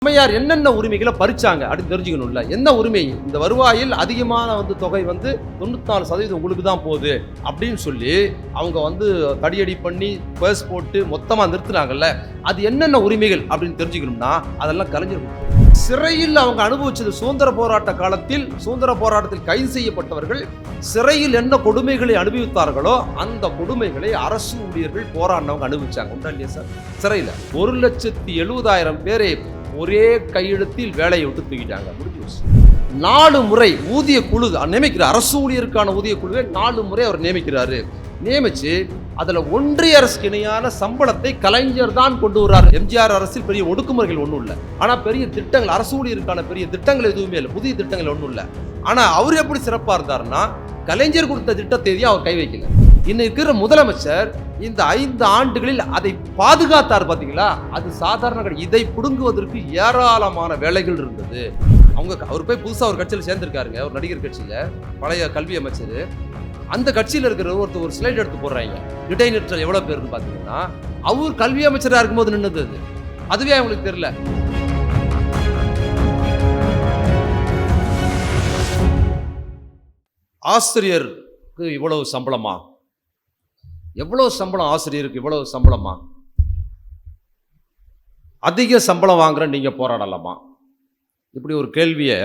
அம்மையார் என்னென்ன உரிமைகளை பறிச்சாங்க அப்படின்னு தெரிஞ்சுக்கணும்ல. என்ன உரிமை? இந்த வருவாயில் அதிகமான தொகை 94% உங்களுக்கு தான் போகுது அப்படின்னு சொல்லி அவங்க தடியடி பண்ணி பேஸ் போட்டு மொத்தமா நிறுத்துனாங்கல்ல. அது என்னென்ன உரிமைகள் அப்படின்னு தெரிஞ்சுக்கணும்னா அதெல்லாம் கலைஞர் சிறையில் அவங்க அனுபவிச்சது. சுதந்திர போராட்ட காலத்தில் சுதந்திர போராட்டத்தில் கைது செய்யப்பட்டவர்கள் சிறையில் என்ன கொடுமைகளை அனுபவித்தார்களோ அந்த கொடுமைகளை அரசு ஊழியர்கள் போராடினவங்க அனுபவிச்சாங்க. உண்டா இல்லையா சார்? சிறையில் 1,70,000 பேரை ஒரே கையெழுத்தில் வேலையை விட்டு தூக்கிட்டாங்க. முடிஞ்சு 4 முறை ஊதிய குழு நியமிக்கிறார். அரசு ஊழியருக்கான ஊதிய குழுவை 4 முறை அவர் நியமிக்கிறாரு. நியமிச்சு அதுல ஒன்றிய அரசுக்கு இணையான சம்பளத்தை கலைஞர் தான் கொண்டு வர்றாரு. எம்ஜிஆர் அரசில் பெரிய ஒடுக்குமுறைகள் ஒன்றும் இல்லை. ஆனா பெரிய திட்டங்கள் அரசு ஊழியருக்கான பெரிய திட்டங்கள் எதுவுமே இல்லை. புதிய திட்டங்கள் ஒன்றும் இல்லை. ஆனா அவர் எப்படி சிறப்பா இருந்தாருன்னா கலைஞர் கொடுத்த திட்டத்தை அவர் கை வைக்கல. இன்னைக்கு இருக்கிற முதலமைச்சர் இந்த 5 ஆண்டுகளில் அதை பாதுகாத்தார். பாத்தீங்களா? அது சாதாரண இதை புடுங்குவதற்கு ஏராளமான வேலைகள் இருந்தது. அவர் போய் புதுசா ஒரு கட்சியில் சேர்ந்திருக்காருங்க. ஒரு நடிகர் கட்சியில பழைய கல்வி அமைச்சர். அந்த கட்சியில் இருக்கிற ஒரு ஸ்லைட் எடுத்து போடுறாங்க. இடைநிற்றல் எவ்வளவு பேருன்னு பாத்தீங்கன்னா அவர் கல்வி அமைச்சராக இருக்கும்போது நின்னது அதுவே அவங்களுக்கு தெரியல. ஆசிரியருக்கு இவ்வளவு சம்பளமா? எவ்வளவு சம்பளம் ஆசிரியருக்கு? இவ்வளவு சம்பளமா? அதிக சம்பளம் வாங்குற நீங்க போராடலாமா? இப்படி ஒரு கேள்வியை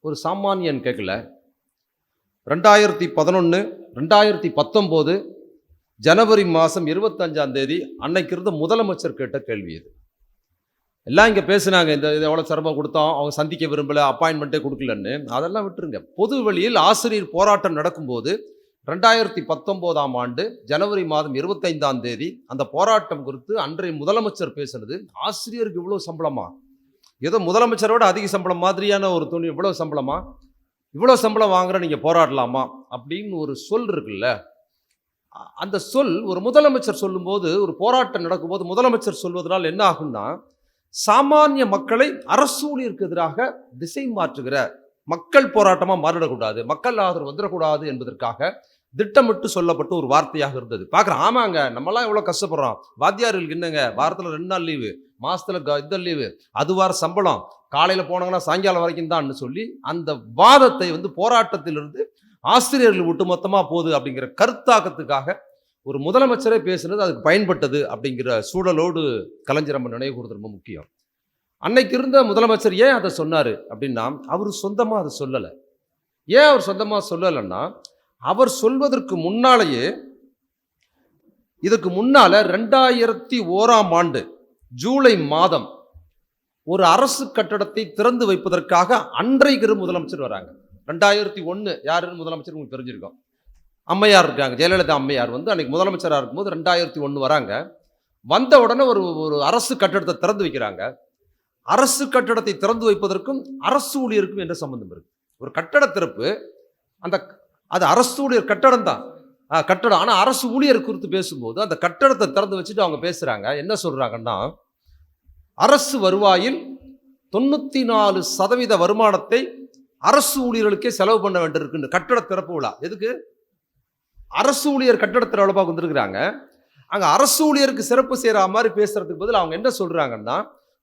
ஒரு சாமானியன் கேட்கல. 2011 2019 ஜனவரி மாதம் 25ஆம் தேதி அன்னைக்கு இருந்த முதலமைச்சர் கேட்ட கேள்வி இது. எல்லாம் இங்கே பேசுனாங்க. இது எவ்வளோ சிரமம் கொடுத்தோம், அவங்க சந்திக்க விரும்பலை, அப்பாயின்மெண்ட்டே கொடுக்கலன்னு. அதெல்லாம் விட்டுருங்க. பொது வழியில் ஆசிரியர் போராட்டம் நடக்கும்போது 2019ஆம் ஆண்டு ஜனவரி மாதம் 25ஆம் தேதி அந்த போராட்டம் குறித்து அன்றைய முதலமைச்சர் பேசுனது, ஆசிரியருக்கு இவ்வளோ சம்பளமா? ஏதோ முதலமைச்சரோட அதிக சம்பளம் மாதிரியான ஒரு துணி. இவ்வளோ சம்பளமா? இவ்வளோ சம்பளம் வாங்குற நீங்கள் போராடலாமா அப்படின்னு ஒரு சொல் இருக்குல்ல. அந்த சொல் ஒரு முதலமைச்சர் சொல்லும்போது, ஒரு போராட்டம் நடக்கும்போது முதலமைச்சர் சொல்வதனால் என்ன ஆகும்னா, சாமானிய மக்களை அரசு ஊழியருக்கு எதிராக திசை மாற்றுகிற மக்கள் போராட்டமாக மாறிடக்கூடாது, மக்கள் ஆதரவு வந்துடக்கூடாது என்பதற்காக திட்டமிட்டு சொல்லப்பட்ட ஒரு வார்த்தையாக இருந்தது. பார்க்குறேன், ஆமாங்க, நம்மலாம் எவ்வளோ கஷ்டப்படுறோம். வாத்தியார்களுக்கு என்னங்க வாரத்தில் 2 நாள் லீவு, மாதத்தில் இந்த லீவு, அது வார சம்பளம், காலையில் போனாங்கன்னா சாயங்காலம் வரைக்கும் தான் சொல்லி அந்த வாதத்தை போராட்டத்திலிருந்து ஆசிரியர்கள் ஒட்டுமொத்தமாக போகுது அப்படிங்கிற கருத்தாக்கத்துக்காக ஒரு முதலமைச்சரே பேசுனது அதுக்கு பயன்பட்டது அப்படிங்கிற சூழலோடு கலைஞர் நம்ம நினைவு கூறுறது ரொம்ப முக்கியம். அன்னைக்கு இருந்த முதலமைச்சர் ஏன் அதை சொன்னார் அப்படின்னா, அவர் சொந்தமாக அதை சொல்லலை. ஏன் அவர் சொந்தமாக சொல்லலைன்னா, அவர் சொல்வதற்கு முன்னாலேயே, இதற்கு முன்னால 2001ஆம் ஆண்டு ஜூலை மாதம் ஒரு அரசு கட்டடத்தை திறந்து வைப்பதற்காக அன்றைக்கு முதலமைச்சர் வராங்க. 2001 யாருன்னு முதலமைச்சர் உங்களுக்கு தெரிஞ்சிருக்கும். அம்மையார் இருக்காங்க, ஜெயலலிதா அம்மையார் அன்னைக்கு முதலமைச்சராக இருக்கும்போது 2001 வராங்க. வந்த உடனே ஒரு அரசு கட்டடத்தை திறந்து வைக்கிறாங்க. அரசு கட்டடத்தை திறந்து வைப்பதற்கும் அரசு ஊழியருக்கும் என்ன சம்பந்தம் இருக்கு? ஒரு கட்டட திறப்பு, அது அரசு ஊழியர் கட்டடம் தான், கட்டடம். ஆனால் அரசு ஊழியர் குறித்து பேசும்போது அந்த கட்டடத்தை திறந்து வச்சுட்டு அவங்க பேசுறாங்க. என்ன சொல்றாங்கன்னா, அரசு வருவாயில் 94% வருமானத்தை அரசு ஊழியர்களுக்கே செலவு பண்ண வேண்டியிருக்கு. கட்டட திறப்பு விழா எதுக்கு? அரசு ஊழியர் கட்டட திறப்பு வந்திருக்கிறாங்க. அங்கே அரசு ஊழியருக்கு சிறப்பு செய்கிற மாதிரி பேசுறதுக்கு பதில் அவங்க என்ன சொல்றாங்கன்னா,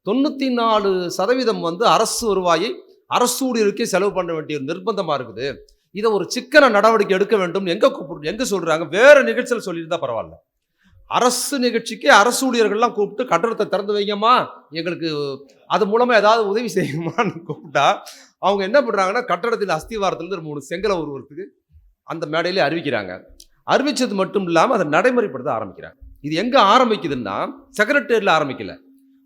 94% அரசு வருவாயை அரசு ஊழியருக்கே செலவு பண்ண வேண்டிய நிர்பந்தமா இருக்குது. இதை ஒரு சிக்கன நடவடிக்கை எடுக்க வேண்டும். எங்க சொல்றாங்க? வேற நிகழ்ச்சியில் சொல்லியிருந்தா பரவாயில்ல. அரசு நிகழ்ச்சிக்கு அரசு ஊழியர்கள்லாம் கூப்பிட்டு கட்டடத்தை திறந்து வைங்கம்மா, எங்களுக்கு அது மூலமா ஏதாவது உதவி செய்யுமான்னு கூப்பிட்டா அவங்க என்ன பண்றாங்கன்னா, கட்டடத்தில் அஸ்திவாரத்திலிருந்து 3 செங்கலை உருவத்துக்கு அந்த மேடையிலே அறிவிக்கிறாங்க. அறிவிச்சது மட்டும் இல்லாமல் அதை நடைமுறைப்படுத்த ஆரம்பிக்கிறாங்க. இது எங்க ஆரம்பிக்குதுன்னா, செக்ரட்டேரியட்ல ஆரம்பிக்கல.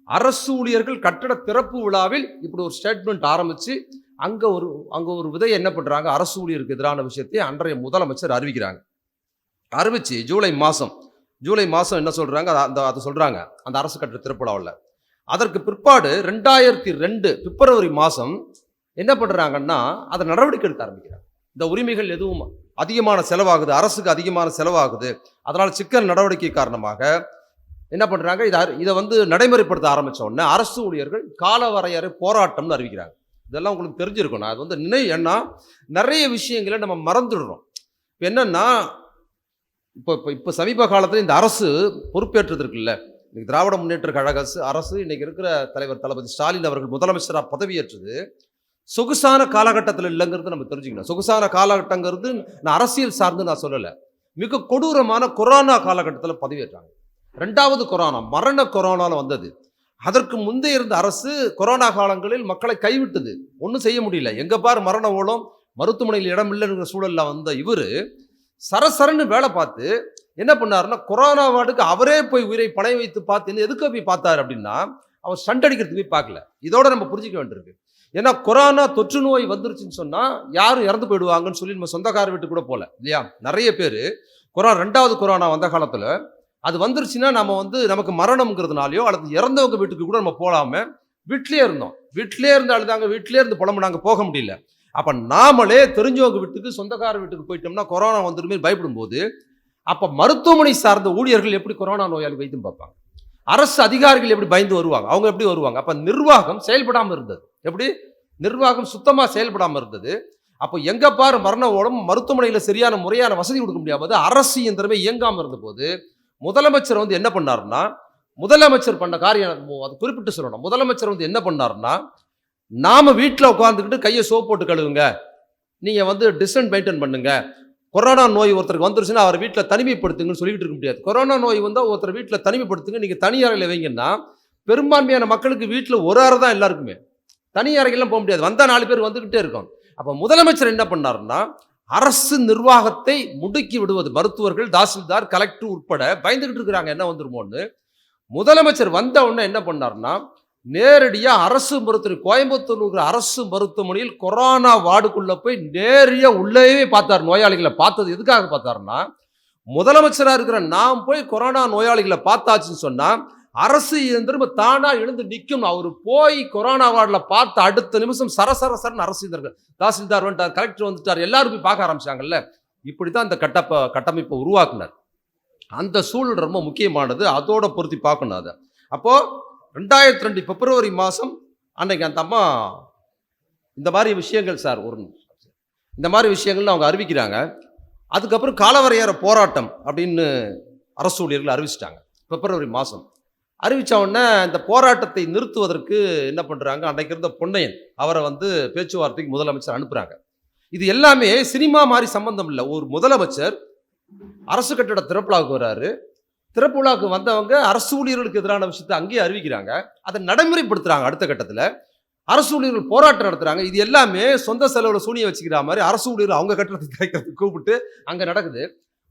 அரசு ஊழியர்கள் கட்டட திறப்பு விழாவில் இப்படி ஒரு ஸ்டேட்மெண்ட் ஆரம்பிச்சு அங்க ஒரு விதை என்ன பண்றாங்க, அரசு ஊழியருக்கு எதிரான விஷயத்தை அன்றைய முதலமைச்சர் அறிவிக்கிறாங்க. அறிவிச்சு ஜூலை மாசம் என்ன சொல்றாங்க, அதை சொல்றாங்க அந்த அரசு கட்டட திறப்பு விழாவில். அதற்கு பிற்பாடு 2002 பிப்ரவரி மாதம் என்ன பண்றாங்கன்னா, அதை நடவடிக்கை எடுக்க ஆரம்பிக்கிறாங்க. இந்த உரிமைகள் எதுவும் அதிகமான செலவாகுது, அரசுக்கு அதிகமான செலவாகுது, அதனால சிக்கல் நடவடிக்கை காரணமாக என்ன பண்றாங்க, இதை நடைமுறைப்படுத்த ஆரம்பிச்ச உடனே அரசு ஊழியர்கள் காலவரையறை போராட்டம்னு அறிவிக்கிறாங்க. இதெல்லாம் உங்களுக்கு தெரிஞ்சிருக்கும். அது ஏன்னா நிறைய விஷயங்களை நம்ம மறந்துடுறோம். இப்போ என்னன்னா, இப்போ சமீப காலத்தில் இந்த அரசு பொறுப்பேற்றதற்குல்ல, இன்னைக்கு திராவிட முன்னேற்ற கழக அரசு இன்னைக்கு இருக்கிற தலைவர் தளபதி ஸ்டாலின் அவர்கள் முதலமைச்சராக பதவியேற்றது சொகுசான காலகட்டத்தில் இல்லைங்கிறது நம்ம தெரிஞ்சுக்கணும். சொகுசான காலகட்டங்கிறது நான் அரசியல் சார்ந்து நான் சொல்லலை. மிக கொடூரமான கொரோனா காலகட்டத்தில் பதவியேற்றாங்க. 2வது கொரோனா, மரண கொரோனாவில் வந்தது. அதற்கு முந்தைய இருந்த அரசு கொரோனா காலங்களில் மக்களை கைவிட்டது. ஒன்றும் செய்ய முடியல. எங்கே பார் மரண ஓலம், மருத்துவமனையில் இடம் இல்லைங்கிற சூழலில் வந்த இவர் சரசரன்னு வேலை பார்த்து என்ன பண்ணாருன்னா, கொரோனா வார்டுக்கு அவரே போய் உயிரை பணைய வைத்து பார்த்து எதுக்கு போய் பார்த்தாரு அப்படின்னா, அவர் ஸ்டண்ட் அடிக்கிறதுக்கு போய் பார்க்கல. இதோட நம்ம புரிஞ்சிக்க வேண்டியிருக்கு. ஏன்னா கொரோனா தொற்று நோய் வந்துருச்சுன்னு சொன்னால் யாரும் இறந்து போயிடுவாங்கன்னு சொல்லி நம்ம சொந்தக்கார வீட்டு கூட போகல இல்லையா. நிறைய பேர் கொரோனா 2வது கொரோனா வந்த காலத்தில் அது வந்துருச்சுன்னா நம்ம நமக்கு மரணம்ங்கிறதுனாலையோ அல்லது இறந்தவங்க வீட்டுக்கு கூட நம்ம போகாமல் வீட்டிலே இருந்தோம். வீட்டிலே இருந்து அழுதாங்க, வீட்டிலே இருந்து புலம்புனாங்க, போக முடியல. அப்போ நாமளே தெரிஞ்சவங்க வீட்டுக்கு சொந்தக்கார வீட்டுக்கு போயிட்டோம்னா கொரோனா வந்துருமே பயப்படும் போது, அப்போ மருத்துவமனை சார்ந்த ஊழியர்கள் எப்படி கொரோனா நோயாளி வைத்தியம் பார்ப்பாங்க? அரசு அதிகாரிகள் எப்படி பயந்து வருவாங்க? அவங்க எப்படி வருவாங்க? அப்போ நிர்வாகம் செயல்படாமல் இருந்தது. எப்படி நிர்வாகம் சுத்தமாக செயல்படாமல் இருந்தது. அப்போ எங்கே பாரு மரண ஓலம், மருத்துவமனையில் சரியான முறையான வசதி கொடுக்க முடியாமல் அரசு இயந்திரமே இயங்காமல் இருந்த போது முதலமைச்சர் என்ன பண்ணாருன்னா, முதலமைச்சர் பண்ண காரியம் அது குறிப்பிட்டு சொல்லணும். முதலமைச்சர் என்ன பண்ணாருன்னா, நாம வீட்டில் உட்காந்துக்கிட்டு கையை சோப் போட்டு கழுவுங்க, நீங்கள் டிஸ்டன்ஸ் மெயின்டைன் பண்ணுங்க, கொரோனா நோய் ஒருத்தருக்கு வந்துருச்சுன்னா அவர் வீட்டில் தனிமைப்படுத்துங்கன்னு சொல்லிட்டு இருக்க முடியாது. கொரோனா நோய் வந்தால் ஒருத்தர் வீட்டில் தனிமைப்படுத்துங்க, நீங்கள் தனி அறையில் வைங்கன்னா பெரும்பான்மையான மக்களுக்கு வீட்டில் ஒரு அறை தான் எல்லாருக்குமே, தனி அறைகள்லாம் போக முடியாது. வந்தால் 4 பேர் வந்துக்கிட்டே இருக்கும். அப்போ முதலமைச்சர் என்ன பண்ணாருன்னா, அரசு நிர்வாகத்தை முடுக்கி விடுவது, மருத்துவர்கள், தாசில்தார், கலெக்டர் உட்பட பயந்துகிட்டு இருக்கிறாங்க என்ன வந்துருமோன்னு. முதலமைச்சர் வந்த உடனே என்ன பண்ணாருன்னா, நேரடியாக அரசு மருத்துவமனை, கோயம்புத்தூர் இருக்கிற அரசு மருத்துவமனையில் கொரோனா வார்டுக்குள்ளே போய் நேரடியாக உள்ளேயே பார்த்தார். நோயாளிகளை பார்த்தது எதுக்காக பார்த்தாருன்னா, முதலமைச்சராக இருக்கிற நாம் போய் கொரோனா நோயாளிகளை பார்த்தாச்சுன்னு சொன்னால் அரசு திரும்ப தானா எழுந்து நிற்கும். அவர் போய் கொரோனா வார்டில் பார்த்த அடுத்த நிமிஷம் சரசரசரன் அரசு தாசில்தார் வந்துட்டார், கலெக்டர் வந்துட்டார், எல்லாரும் போய் பார்க்க ஆரம்பிச்சாங்கல்ல. இப்படி தான் இந்த கட்டமைப்பை உருவாக்குனார். அந்த சூழல் ரொம்ப முக்கியமானது. அதோட பொருத்தி பார்க்கணும். அதை அப்போது 2002 பிப்ரவரி மாதம் அன்னைக்கு அந்த அம்மா இந்த மாதிரி விஷயங்கள் இந்த மாதிரி விஷயங்கள்னு அவங்க அறிவிக்கிறாங்க. அதுக்கப்புறம் காலவரையற போராட்டம் அப்படின்னு அரசு ஊழியர்கள் அறிவிச்சிட்டாங்க. பிப்ரவரி மாதம் அறிவித்த உடனே இந்த போராட்டத்தை நிறுத்துவதற்கு என்ன பண்ணுறாங்க, அன்றைக்கு இருந்த பொன்னையன் அவரை பேச்சுவார்த்தைக்கு முதலமைச்சர் அனுப்புகிறாங்க. இது எல்லாமே சினிமா மாதிரி சம்பந்தம் இல்லை. ஒரு முதலமைச்சர் அரசு கட்டட திறப்புலாவுக்கு வர்றாரு. திறப்பு விழாவுக்கு வந்தவங்க அரசு ஊழியர்களுக்கு எதிரான விஷயத்தை அங்கேயே அறிவிக்கிறாங்க, அதை நடைமுறைப்படுத்துகிறாங்க. அடுத்த கட்டத்தில் அரசு ஊழியர்கள் போராட்டம் நடத்துகிறாங்க. இது எல்லாமே சொந்த செலவில் சூனியை வச்சுக்கிற மாதிரி அரசு ஊழியர்கள் அவங்க கட்டடத்தை திறக்கிறதுக்கு கூப்பிட்டு அங்கே நடக்குது.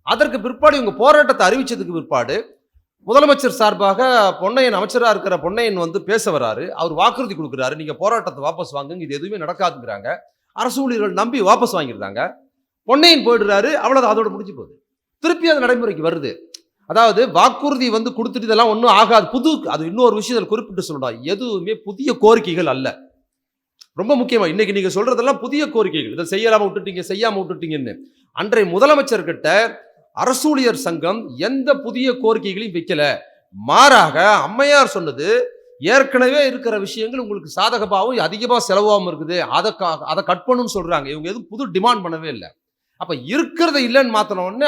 அதற்கு பிற்பாடு இவங்க போராட்டத்தை அறிவித்ததுக்கு பிற்பாடு முதலமைச்சர் சார்பாக பொன்னையன், அமைச்சராக இருக்கிற பொன்னையன் பேச வராரு. அவர் வாக்குறுதி கொடுக்குறாரு, நீங்கள் போராட்டத்தை வாபஸ் வாங்குங்க, இது எதுவுமே நடக்காதுங்கிறாங்க. அரசு ஊழியர்கள் நம்பி வாபஸ் வாங்கிடுறாங்க. பொன்னையன் போயிடுறாரு. அவ்வளோதான், அதோட முடிஞ்சு போகுது. திருப்பி அது நடைமுறைக்கு வருது. அதாவது வாக்குறுதி கொடுத்துட்டு இதெல்லாம் ஒன்றும் ஆகாது. அது இன்னொரு விஷயத்தில் குறிப்பிட்டு சொல்லணும், எதுவுமே புதிய கோரிக்கைகள் அல்ல. ரொம்ப முக்கியமாக இன்னைக்கு நீங்கள் சொல்றதெல்லாம் புதிய கோரிக்கைகள். இதை செய்யலாமல் விட்டுட்டீங்க, செய்யாமல் விட்டுட்டீங்கன்னு. அன்றைய முதலமைச்சர்கிட்ட அரசு ஊழியர் சங்கம் எந்த புதிய கோரிக்கைகளையும் வைக்கல. மாறாக அம்மையார் சொன்னது, ஏற்கனவே இருக்கிற விஷயங்கள் உங்களுக்கு சாதகமாகவும் அதிகமாக செலவாகவும் இருக்குது, அதை கட் பண்ணுன்னு சொல்றாங்க. இவங்க எதுவும் புது டிமாண்ட் பண்ணவே இல்லை. அப்ப இருக்கிறத இல்லைன்னு மாத்தினோடனே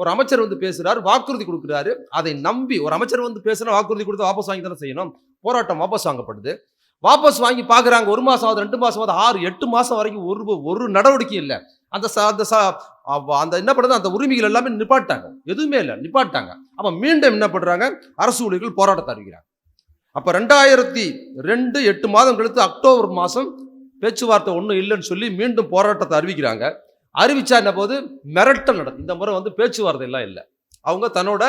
ஒரு அமைச்சர் பேசுறாரு, வாக்குறுதி கொடுக்குறாரு. அதை நம்பி ஒரு அமைச்சர் பேசுனா வாக்குறுதி கொடுத்து வாபஸ் வாங்கி தானே செய்யணும். போராட்டம் வாபஸ் வாங்கப்படுது. வாபஸ் வாங்கி பார்க்குறாங்க. 1 மாதம் ஆகுது, 2 மாதம் ஆகுது, 6, 8 மாதம் வரைக்கும் ஒரு நடவடிக்கை இல்லை. அந்த என்ன பண்ணுறது, அந்த உரிமைகள் எல்லாமே நிப்பாட்டாங்க. எதுவுமே இல்லை, நிப்பாட்டாங்க. அப்போ மீண்டும் என்ன பண்ணுறாங்க, அரசு ஊழியர்கள் போராட்டத்தை அறிவிக்கிறாங்க. அப்போ 2002 8 மாதம் கழித்து அக்டோபர் மாதம் பேச்சுவார்த்தை ஒன்றும் இல்லைன்னு சொல்லி மீண்டும் போராட்டத்தை அறிவிக்கிறாங்க. அறிவிச்சா என்ன போது மிரட்டல் நடக்கும். இந்த முறை பேச்சுவார்த்தை எல்லாம் இல்லை. அவங்க தன்னோட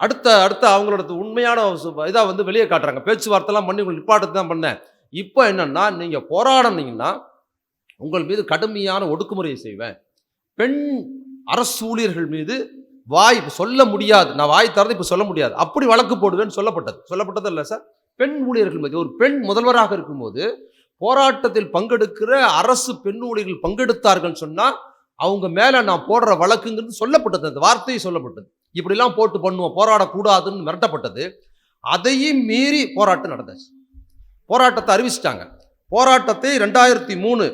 அடுத்த அவங்களோட உண்மையான இதாக வெளியே காட்டுறாங்க. பேச்சுவார்த்தைலாம் பண்ணி உங்களுக்கு நிப்பாட்டத்தை தான் பண்ணேன். இப்போ என்னன்னா, நீங்கள் போராடினீங்கன்னா உங்கள் மீது கடுமையான ஒடுக்குமுறையை செய்வேன். பெண் அரசு ஊழியர்கள் மீது சொல்ல முடியாது, நான் வாய் திறந்து இப்போ சொல்ல முடியாது, அப்படி வழக்கு போடுவேன்னு சொல்லப்பட்டது இல்லை சார். பெண் ஊழியர்கள் மீது, ஒரு பெண் முதல்வராக இருக்கும்போது போராட்டத்தில் பங்கெடுக்கிற அரசு பெண் ஊழியர்கள் பங்கெடுத்தார்கள் சொன்னால் அவங்க மேலே நான் போடுற வழக்குங்கிறது சொல்லப்பட்டது. அந்த வார்த்தையை சொல்லப்பட்டது. இப்படிலாம் போட்டு பண்ணுவோம், போராடக்கூடாதுன்னு மிரட்டப்பட்டது. அதையும் மீறி போராட்டம் நடந்துச்சு. போராட்டத்தை அறிவிச்சிட்டாங்க. போராட்டத்தை 2003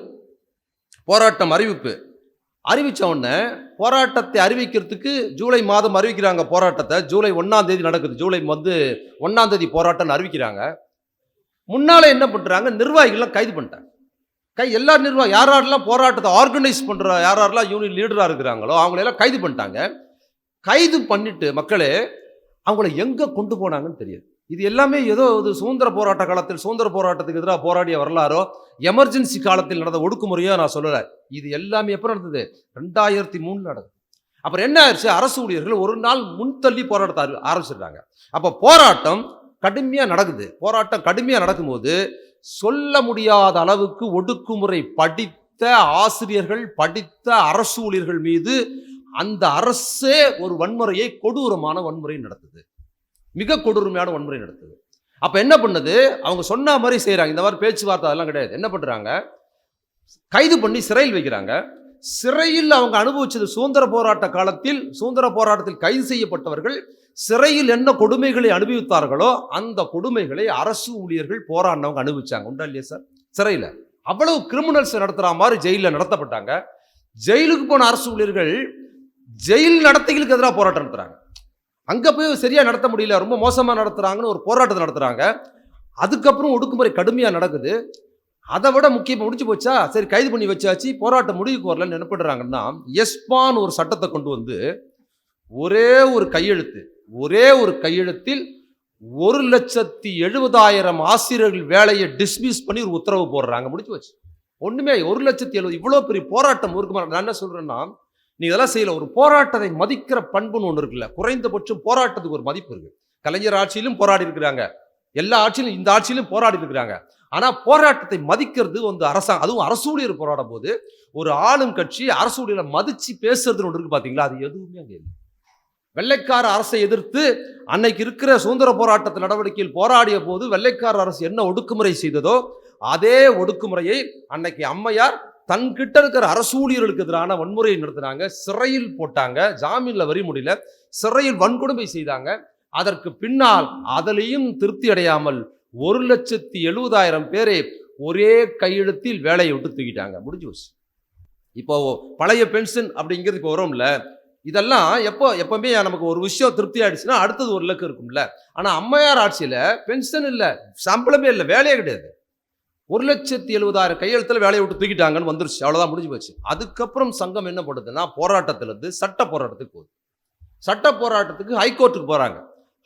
போராட்டம் அறிவிப்பு அறிவிச்ச உடனே போராட்டத்தை அறிவிக்கிறதுக்கு ஜூலை மாதம் அறிவிக்கிறாங்க. போராட்டத்தை ஜூலை 1ஆம் தேதி நடக்குது. ஜூலை 1ஆம் தேதி போராட்டம்னு அறிவிக்கிறாங்க. முன்னால என்ன பண்றாங்க, நிர்வாகிகள்லாம் கைது பண்ணிட்டாங்க. எல்லா நிர்வாகம் யாரெல்லாம் போராட்டத்தை ஆர்கனைஸ் பண்ற யாரெல்லாம் யூனியன் லீடரா இருக்கிறாங்களோ அவங்களெல்லாம் கைது பண்ணிட்டாங்க. கைது பண்ணிட்டு மக்களே அவங்கள எங்க கொண்டு போனாங்கன்னு தெரியாது. இது எல்லாமே ஏதோ சுதந்திர போராட்ட காலத்தில் சுதந்திர போராட்டத்துக்கு எதிராக போராடிய வரலாறோ எமர்ஜென்சி காலத்தில் நடந்த ஒடுக்குமுறையோ நான் சொல்லலை. இது எல்லாமே எப்போ நடந்தது? 2003 நடந்தது. அப்புறம் என்ன ஆயிடுச்சு, அரசு ஊழியர்கள் ஒரு நாள் முன்தள்ளி போராட்டத்தை ஆரம்பிச்சிடுறாங்க. அப்போ போராட்டம் கடுமையாக நடக்குது. போராட்டம் கடுமையாக நடக்கும்போது சொல்ல முடியாத அளவுக்கு ஒடுக்குமுறை படித்த ஆசிரியர்கள், படித்த அரசு ஊழியர்கள் மீது அந்த அரசே ஒரு வன்முறையை, கொடூரமான வன்முறை நடத்துது. மிக கொடூரமான வன்முறை நடத்துது. அப்ப என்ன பண்ணுது, அவங்க சொன்ன மாதிரி செய்யறாங்க. இந்த மாதிரி பேச்சுவார்த்தை அதெல்லாம் கிடையாது. என்ன பண்றாங்க, கைது பண்ணி சிறையில் வைக்கிறாங்க. சிறையில் அவங்க அனுபவிச்சது சுதந்திர போராட்ட காலத்தில், சுதந்திர போராட்டத்தில் கைது செய்யப்பட்டவர்கள் சிறையில் என்ன கொடுமைகளை அனுபவித்தார்களோ அந்த கொடுமைகளை அரசு ஊழியர்கள் போராடினவங்க அனுபவிச்சாங்க. உண்டா இல்லையா சார்? சிறையில் அவ்வளவு கிரிமினல்ஸ் நடத்துற மாதிரி ஜெயிலில் நடத்தப்பட்டாங்க. ஜெயிலுக்கு போன அரசு ஊழியர்கள் ஜெயில் நடத்தைகளுக்கு எதிராக போராட்டம் நடத்துறாங்க. அங்க போய் சரியா நடத்த முடியல, ரொம்ப மோசமா நடத்துறாங்கன்னு ஒரு போராட்டத்தை நடத்துறாங்க. அதுக்கப்புறம் ஒடுக்குமுறை கடுமையா நடக்குது. அதை விட முக்கியமாக முடிச்சு போச்சா, சரி கைது பண்ணி வச்சாச்சு, போராட்டம் முடிவுக்கு வரலன்னு என்ன பண்றாங்கன்னா, எஸ்பான் ஒரு சட்டத்தை கொண்டு வந்து ஒரே ஒரு கையெழுத்தில் 1,70,000 ஆசிரியர்கள் வேலையை டிஸ்மிஸ் பண்ணி ஒரு உத்தரவு போடுறாங்க. முடிச்சு வச்சு ஒண்ணுமே 1,70,000 இவ்வளவு பெரிய போராட்டம் இருக்குமா? நான் என்ன சொல்றேன்னா, நீ இதெல்லாம் செய்யல. ஒரு போராட்டத்தை மதிக்கிற பண்புன்னு ஒன்று இருக்குல்ல, குறைந்தபட்சம் போராட்டத்துக்கு ஒரு மதிப்பு இருக்கு. கலைஞர் ஆட்சியிலும் போராடி இருக்கிறாங்க, எல்லா ஆட்சியிலும் இந்த ஆட்சியிலும் போராடி இருக்கிறாங்க. ஆனா போராட்டத்தை மதிக்கிறது வந்து அரசாங்கம், அதுவும் அரசு ஊழியர் போராடும் போது ஒரு ஆளும் கட்சி அரசு ஊழியரை மதிச்சு பேசுறதுன்னு ஒன்று இருக்கு பாத்தீங்களா, அது எதுவுமே அங்கே இல்லை. வெள்ளைக்கார அரசை எதிர்த்து அன்னைக்கு இருக்கிற சுதந்திர போராட்ட நடவடிக்கையில் போராடிய போது வெள்ளைக்கார அரசு என்ன ஒடுக்குமுறை செய்ததோ அதே ஒடுக்குமுறையை அன்னைக்கு அம்மையார் தன் கிட்ட இருக்கிற அரசு ஊழியர்களுக்கு எதிரான வன்முறையை நடத்தினாங்க. சிறையில் போட்டாங்க, ஜாமீன்ல வரி முடியல, சிறையில் வன்கொடுமை செய்தாங்க. அதற்கு பின்னால் அதிலையும் திருப்தி அடையாமல் 1,70,000 பேரை ஒரே கையெழுத்தில் வேலையை விட்டு தூக்கிட்டாங்க. முடிஞ்சு போச்சு. இப்போ பழைய பென்ஷன் அப்படிங்கிறது இப்போ வரும்ல, இதெல்லாம் எப்பவுமே நமக்கு ஒரு விஷயம் திருப்தி ஆயிடுச்சுன்னா அடுத்தது ஒரு இலக்கு இருக்கும்ல. ஆனா அம்மையார் ஆட்சியில பென்ஷன் இல்லை, சம்பளமே இல்லை, வேலையே கிடையாது. 1,70,000 கையெழுத்துல வேலையை விட்டு தூக்கிட்டாங்கன்னு வந்துருச்சு. அவ்வளவுதான், முடிஞ்சு போச்சு. அதுக்கப்புறம் சங்கம் என்ன பண்ணுதுன்னா, போராட்டத்திலிருந்து சட்ட போராட்டத்துக்கு போகுது. சட்ட போராட்டத்துக்கு ஹைகோர்ட்டுக்கு போறாங்க.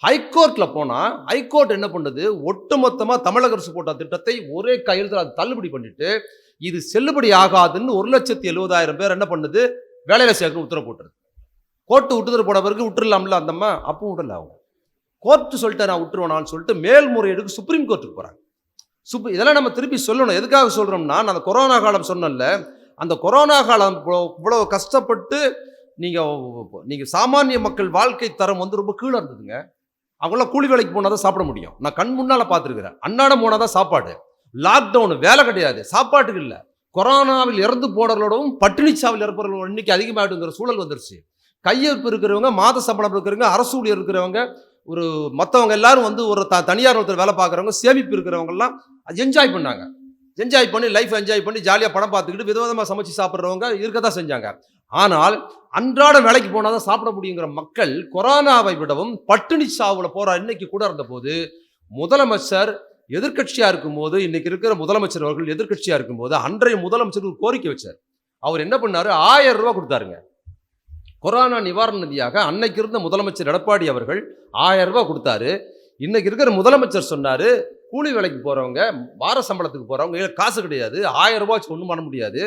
ஹைகோர்ட்ல போனா ஹைகோர்ட் என்ன பண்ணுது, ஒட்டுமொத்தமா தமிழக அரசு போட்ட திட்டத்தை ஒரே கையெழுத்துல அது தள்ளுபடி பண்ணிட்டு இது செல்லுபடி ஆகாதுன்னு 1,70,000 பேர் என்ன பண்ணுது, வேலையில சேர்க்கணும் உத்தரவு போட்டுருது. கோர்ட்டு உத்தரவு போட பிறகு விட்டுருலாம்ல அந்தம்மா, அப்பவும் விடல. அவங்க கோர்ட்டு சொல்லிட்டு நான் விட்டுருவேனான்னு சொல்லிட்டு மேல்முறையீடுக்கு சுப்ரீம் கோர்ட்டுக்கு போறாங்க. இதெல்லாம் நம்ம திருப்பி சொல்லணும். எதுக்காக சொல்றோம்னா, நான் அந்த கொரோனா காலம் சொன்னேன்ல, அந்த கொரோனா காலம் இவ்வளவு கஷ்டப்பட்டு நீங்க சாமானிய மக்கள் வாழ்க்கை தரம் வந்து ரொம்ப கீழே இருந்ததுங்க. அவங்களாம் கூலி வேலைக்கு போனாதான் சாப்பிட முடியும். நான் கண் முன்னால பார்த்துருக்கிறேன். அன்னாடம் போனாதான் சாப்பாடு. லாக்டவுன், வேலை கிடையாது, சாப்பாட்டுக்கு இல்லை. கொரோனாவில் இறந்து போனவர்களோடவும் பட்டினிச்சாவில் இறப்பவர்களோட எண்ணிக்கை அதிகமாகிடுங்கிற சூழல் வந்துருச்சு. கையிருப்பு இருக்கிறவங்க, மாத சம்பளம் இருக்கிறவங்க, அரசு ஊழியர் இருக்கிறவங்க, ஒரு மற்றவங்க எல்லாரும் வந்து ஒரு தனியார் ஒருத்தர் வேலை பார்க்குறவங்க, சேமிப்பு இருக்கிறவங்கலாம் என்ஜாய் பண்ணாங்க. என்ஜாய் பண்ணி லைஃப் என்ஜாய் பண்ணி ஜாலியாக படம் பார்த்துக்கிட்டு விதவிதமாக சமைச்சு சாப்பிட்றவங்க இருக்க தான் செஞ்சாங்க. ஆனால் அன்றாட வேலைக்கு போனால் தான் சாப்பிட முடியுங்கிற மக்கள் கொரோனாவை விடவும் பட்டினி சாவுல போற இன்னைக்கு கூட இருந்த போது, முதலமைச்சர் எதிர்கட்சியா இருக்கும்போது, இன்னைக்கு இருக்கிற முதலமைச்சர் அவர்கள் எதிர்கட்சியா இருக்கும்போது அன்றைய முதலமைச்சர் ஒரு கோரிக்கை வச்சார். அவர் என்ன பண்ணாரு, 1000 ரூபாய் கொடுத்தாருங்க. கொரோனா நிவாரண நிதியாக அன்னைக்கு இருந்த முதலமைச்சர் எடப்பாடி அவர்கள் 1000 ரூபாய் கொடுத்தாரு. இன்னைக்கு இருக்கிற முதலமைச்சர் சொன்னாரு, கூலி வேலைக்கு போறவங்க, வார சம்பளத்துக்கு போறவங்க காசு கிடையாது, 1000 ரூபாய் ஒன்றும் பண்ண முடியாது,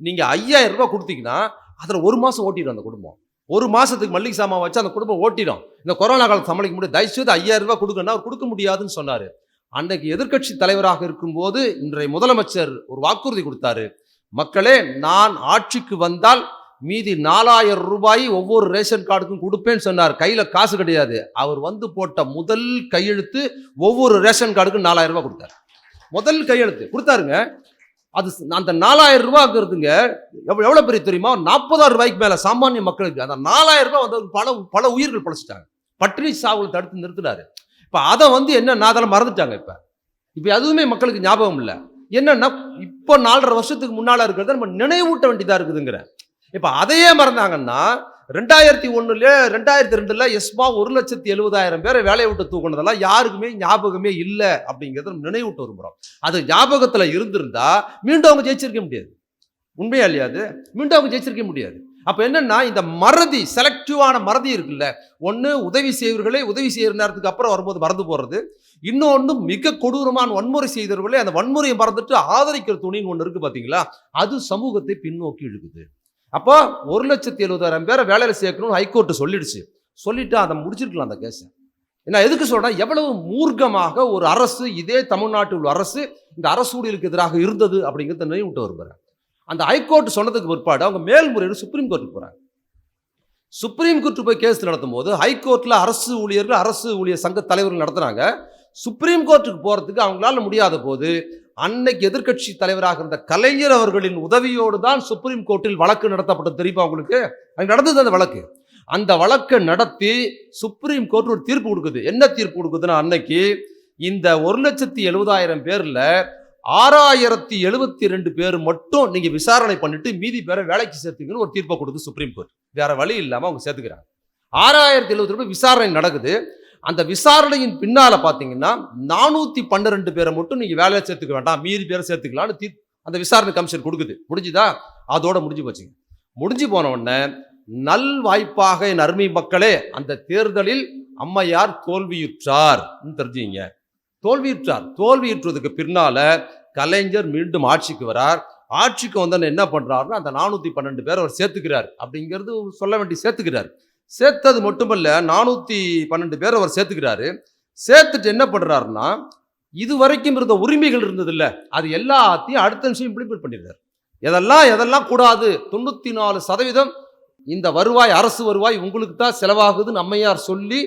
நீங்க 5000 ரூபாய் கொடுத்தீங்கன்னா அதில் ஒரு மாதம் ஓட்டிடும் அந்த குடும்பம். ஒரு மாதத்துக்கு மல்லிகை சாமான் வச்சு அந்த குடும்பம் ஓட்டிடும். இந்த கொரோனா காலத்தை சமாளிக்க முடியாது, தயவுசெய்து 5000 ரூபாய் கொடுக்கணும்னா அவர் கொடுக்க முடியாதுன்னு சொன்னார். அன்னைக்கு எதிர்கட்சி தலைவராக இருக்கும்போது இன்றைய முதலமைச்சர் ஒரு வாக்குறுதி கொடுத்தாரு, மக்களே நான் ஆட்சிக்கு வந்தால் மீதி 4000 ரூபாய் ஒவ்வொரு ரேஷன் கார்டுக்கும் கொடுப்பேன்னு சொன்னார். கையில் காசு கிடையாது. அவர் வந்து போட்ட முதல் கையெழுத்து ஒவ்வொரு ரேஷன் கார்டுக்கும் 4000 ரூபாய் கொடுத்தார். முதல் கையெழுத்து கொடுத்தாருங்க. அது அந்த 4000 ரூபாய்ங்கிறதுங்க எவ்வளவு பெரிய தெரியுமா, 40,000 ரூபாய்க்கு மேல சாமானிய மக்களுக்கு அந்த 4000 ரூபாய் வந்து பல உயிர்கள் பழச்சிட்டாங்க. பட்டினி சாவுல தடுத்து நிறுத்தினாரு. இப்ப அதை வந்து என்ன அதெல்லாம் மறந்துட்டாங்க. இப்ப அதுவுமே மக்களுக்கு ஞாபகம் இல்லை. என்னன்னா இப்போ 4.5 வருஷத்துக்கு முன்னால இருக்கிறத நம்ம நினைவூட்ட வேண்டியதா இருக்குதுங்கிற. இப்ப அதையே மறந்தாங்கன்னா 2001 2002 எஸ்மா 1,70,000 பேரை வேலையை விட்டு தூக்குனதெல்லாம் யாருக்குமே ஞாபகமே இல்லை அப்படிங்கிறத நினைவூட்ட விரும்புறோம். அது ஞாபகத்துல இருந்திருந்தா மீண்டும் அவங்க ஜெயிச்சிருக்க முடியாது. உண்மையா இல்லையா? அது மீண்டும் அவங்க ஜெயிச்சிருக்க முடியாது. அப்ப என்னன்னா, இந்த மறதி, செலக்டிவான மறதி இருக்குல்ல, ஒண்ணு உதவி செய்வர்களே உதவி செய்யற நேரத்துக்கு அப்புறம் வரும்போது மறந்து போறது, இன்னொன்னு மிக கொடூரமான வன்முறை செய்தவர்களே அந்த வன்முறையை மறந்துட்டு ஆதரிக்கிற துணின்னு ஒண்ணு இருக்கு பாத்தீங்களா, அது சமூகத்தை பின்னோக்கி இழுக்குது. அப்போ 1,70,000 பேரை வேலையில சேர்க்கணும்னு ஹைகோர்ட் சொல்லிடுச்சு. சொல்லிட்டு அதை முடிச்சிருக்கலாம் அந்த கேஸை. நான் எதுக்கு சொல்றேன், எவ்வளவு மூர்க்கமாக ஒரு அரசு, இதே தமிழ்நாட்டில் உள்ள அரசு இந்த அரசு ஊழியர்களுக்கு எதிராக இருந்தது அப்படிங்கிறத நினைவூட்ட வருகிறேன். அந்த ஹைகோர்ட் சொன்னதுக்கு பிற்பாடு அவங்க மேல்முறையீடு சுப்ரீம் கோர்ட்டுக்கு போறாங்க. சுப்ரீம் கோர்ட்டு போய் கேஸ் நடத்தும் போது ஹைகோர்ட்ல அரசு ஊழியர்கள், அரசு ஊழியர் சங்க தலைவர்கள் நடத்துறாங்க. சுப்ரீம் கோர்ட்டுக்கு போறதுக்கு அவங்களால முடியாத போது அன்னைக்கு எதிர்க்கட்சி தலைவராக இருந்த கலைஞர் அவர்களின் உதவியோடு தான் சுப்ரீம் கோர்ட்டில் வழக்கு நடத்தப்பட்டது. தெரியுமா உங்களுக்கு? அங்க நடந்தது அந்த வழக்கு. அந்த வழக்கை நடத்தி சுப்ரீம் கோர்ட் ஒரு தீர்ப்பு கொடுக்குது. என்ன தீர்ப்பு கொடுக்குதுன்னா, அன்னைக்கு இந்த 1,70,000 பேர்ல 6,072 பேர் மட்டும் நீங்க விசாரணை பண்ணிட்டு மீதி பேரை வேலைக்கு சேர்த்துங்கன்னு ஒரு தீர்ப்பை கொடுத்து சுப்ரீம் கோர்ட். வேற வழி இல்லாம அவங்க சேர்த்துக்கிறாங்க. 6,072 பேர் விசாரணை நடக்குது. அந்த விசாரணையின் பின்னால பாத்தீங்கன்னா 412 பேரை மட்டும் நீங்க வேலையை சேர்த்துக்க வேண்டாம், மீதி பேரை சேர்த்துக்கலாம்னு அந்த விசாரணை கமிஷன் கொடுக்குது. முடிஞ்சுதா? அதோட முடிஞ்சு போச்சுங்க. முடிஞ்சு போன உடனே நல் வாய்ப்பாக என் அருமை மக்களே, அந்த தேர்தலில் அம்மையார் தோல்வியுற்றார் தெரிஞ்சுங்க. தோல்வியுற்றதுக்கு பின்னால கலைஞர் மீண்டும் ஆட்சிக்கு வரார். ஆட்சிக்கு வந்தோன்னு என்ன பண்றாருன்னா, அந்த 412 பேர் அவர் சேர்த்துக்கிறார். அப்படிங்கிறது சொல்ல வேண்டிய சேர்த்துக்கிறார். சேர்த்தது மட்டுமல்ல, 412 பேர் அவர் சேர்த்துக்கிறாரு. சேர்த்துட்டு என்ன பண்றாருன்னா, இது வரைக்கும் இருந்த உரிமைகள் இருந்தது இல்ல, அது எல்லாத்தையும் அடுத்த நிமிஷம் இம்ப்ளிமெண்ட் பண்ணிடுறாரு. எதெல்லாம் கூடாது, 94% இந்த வருவாய், அரசு வருவாய் உங்களுக்கு தான் செலவாகுதுன்னு அம்மையார் சொல்லி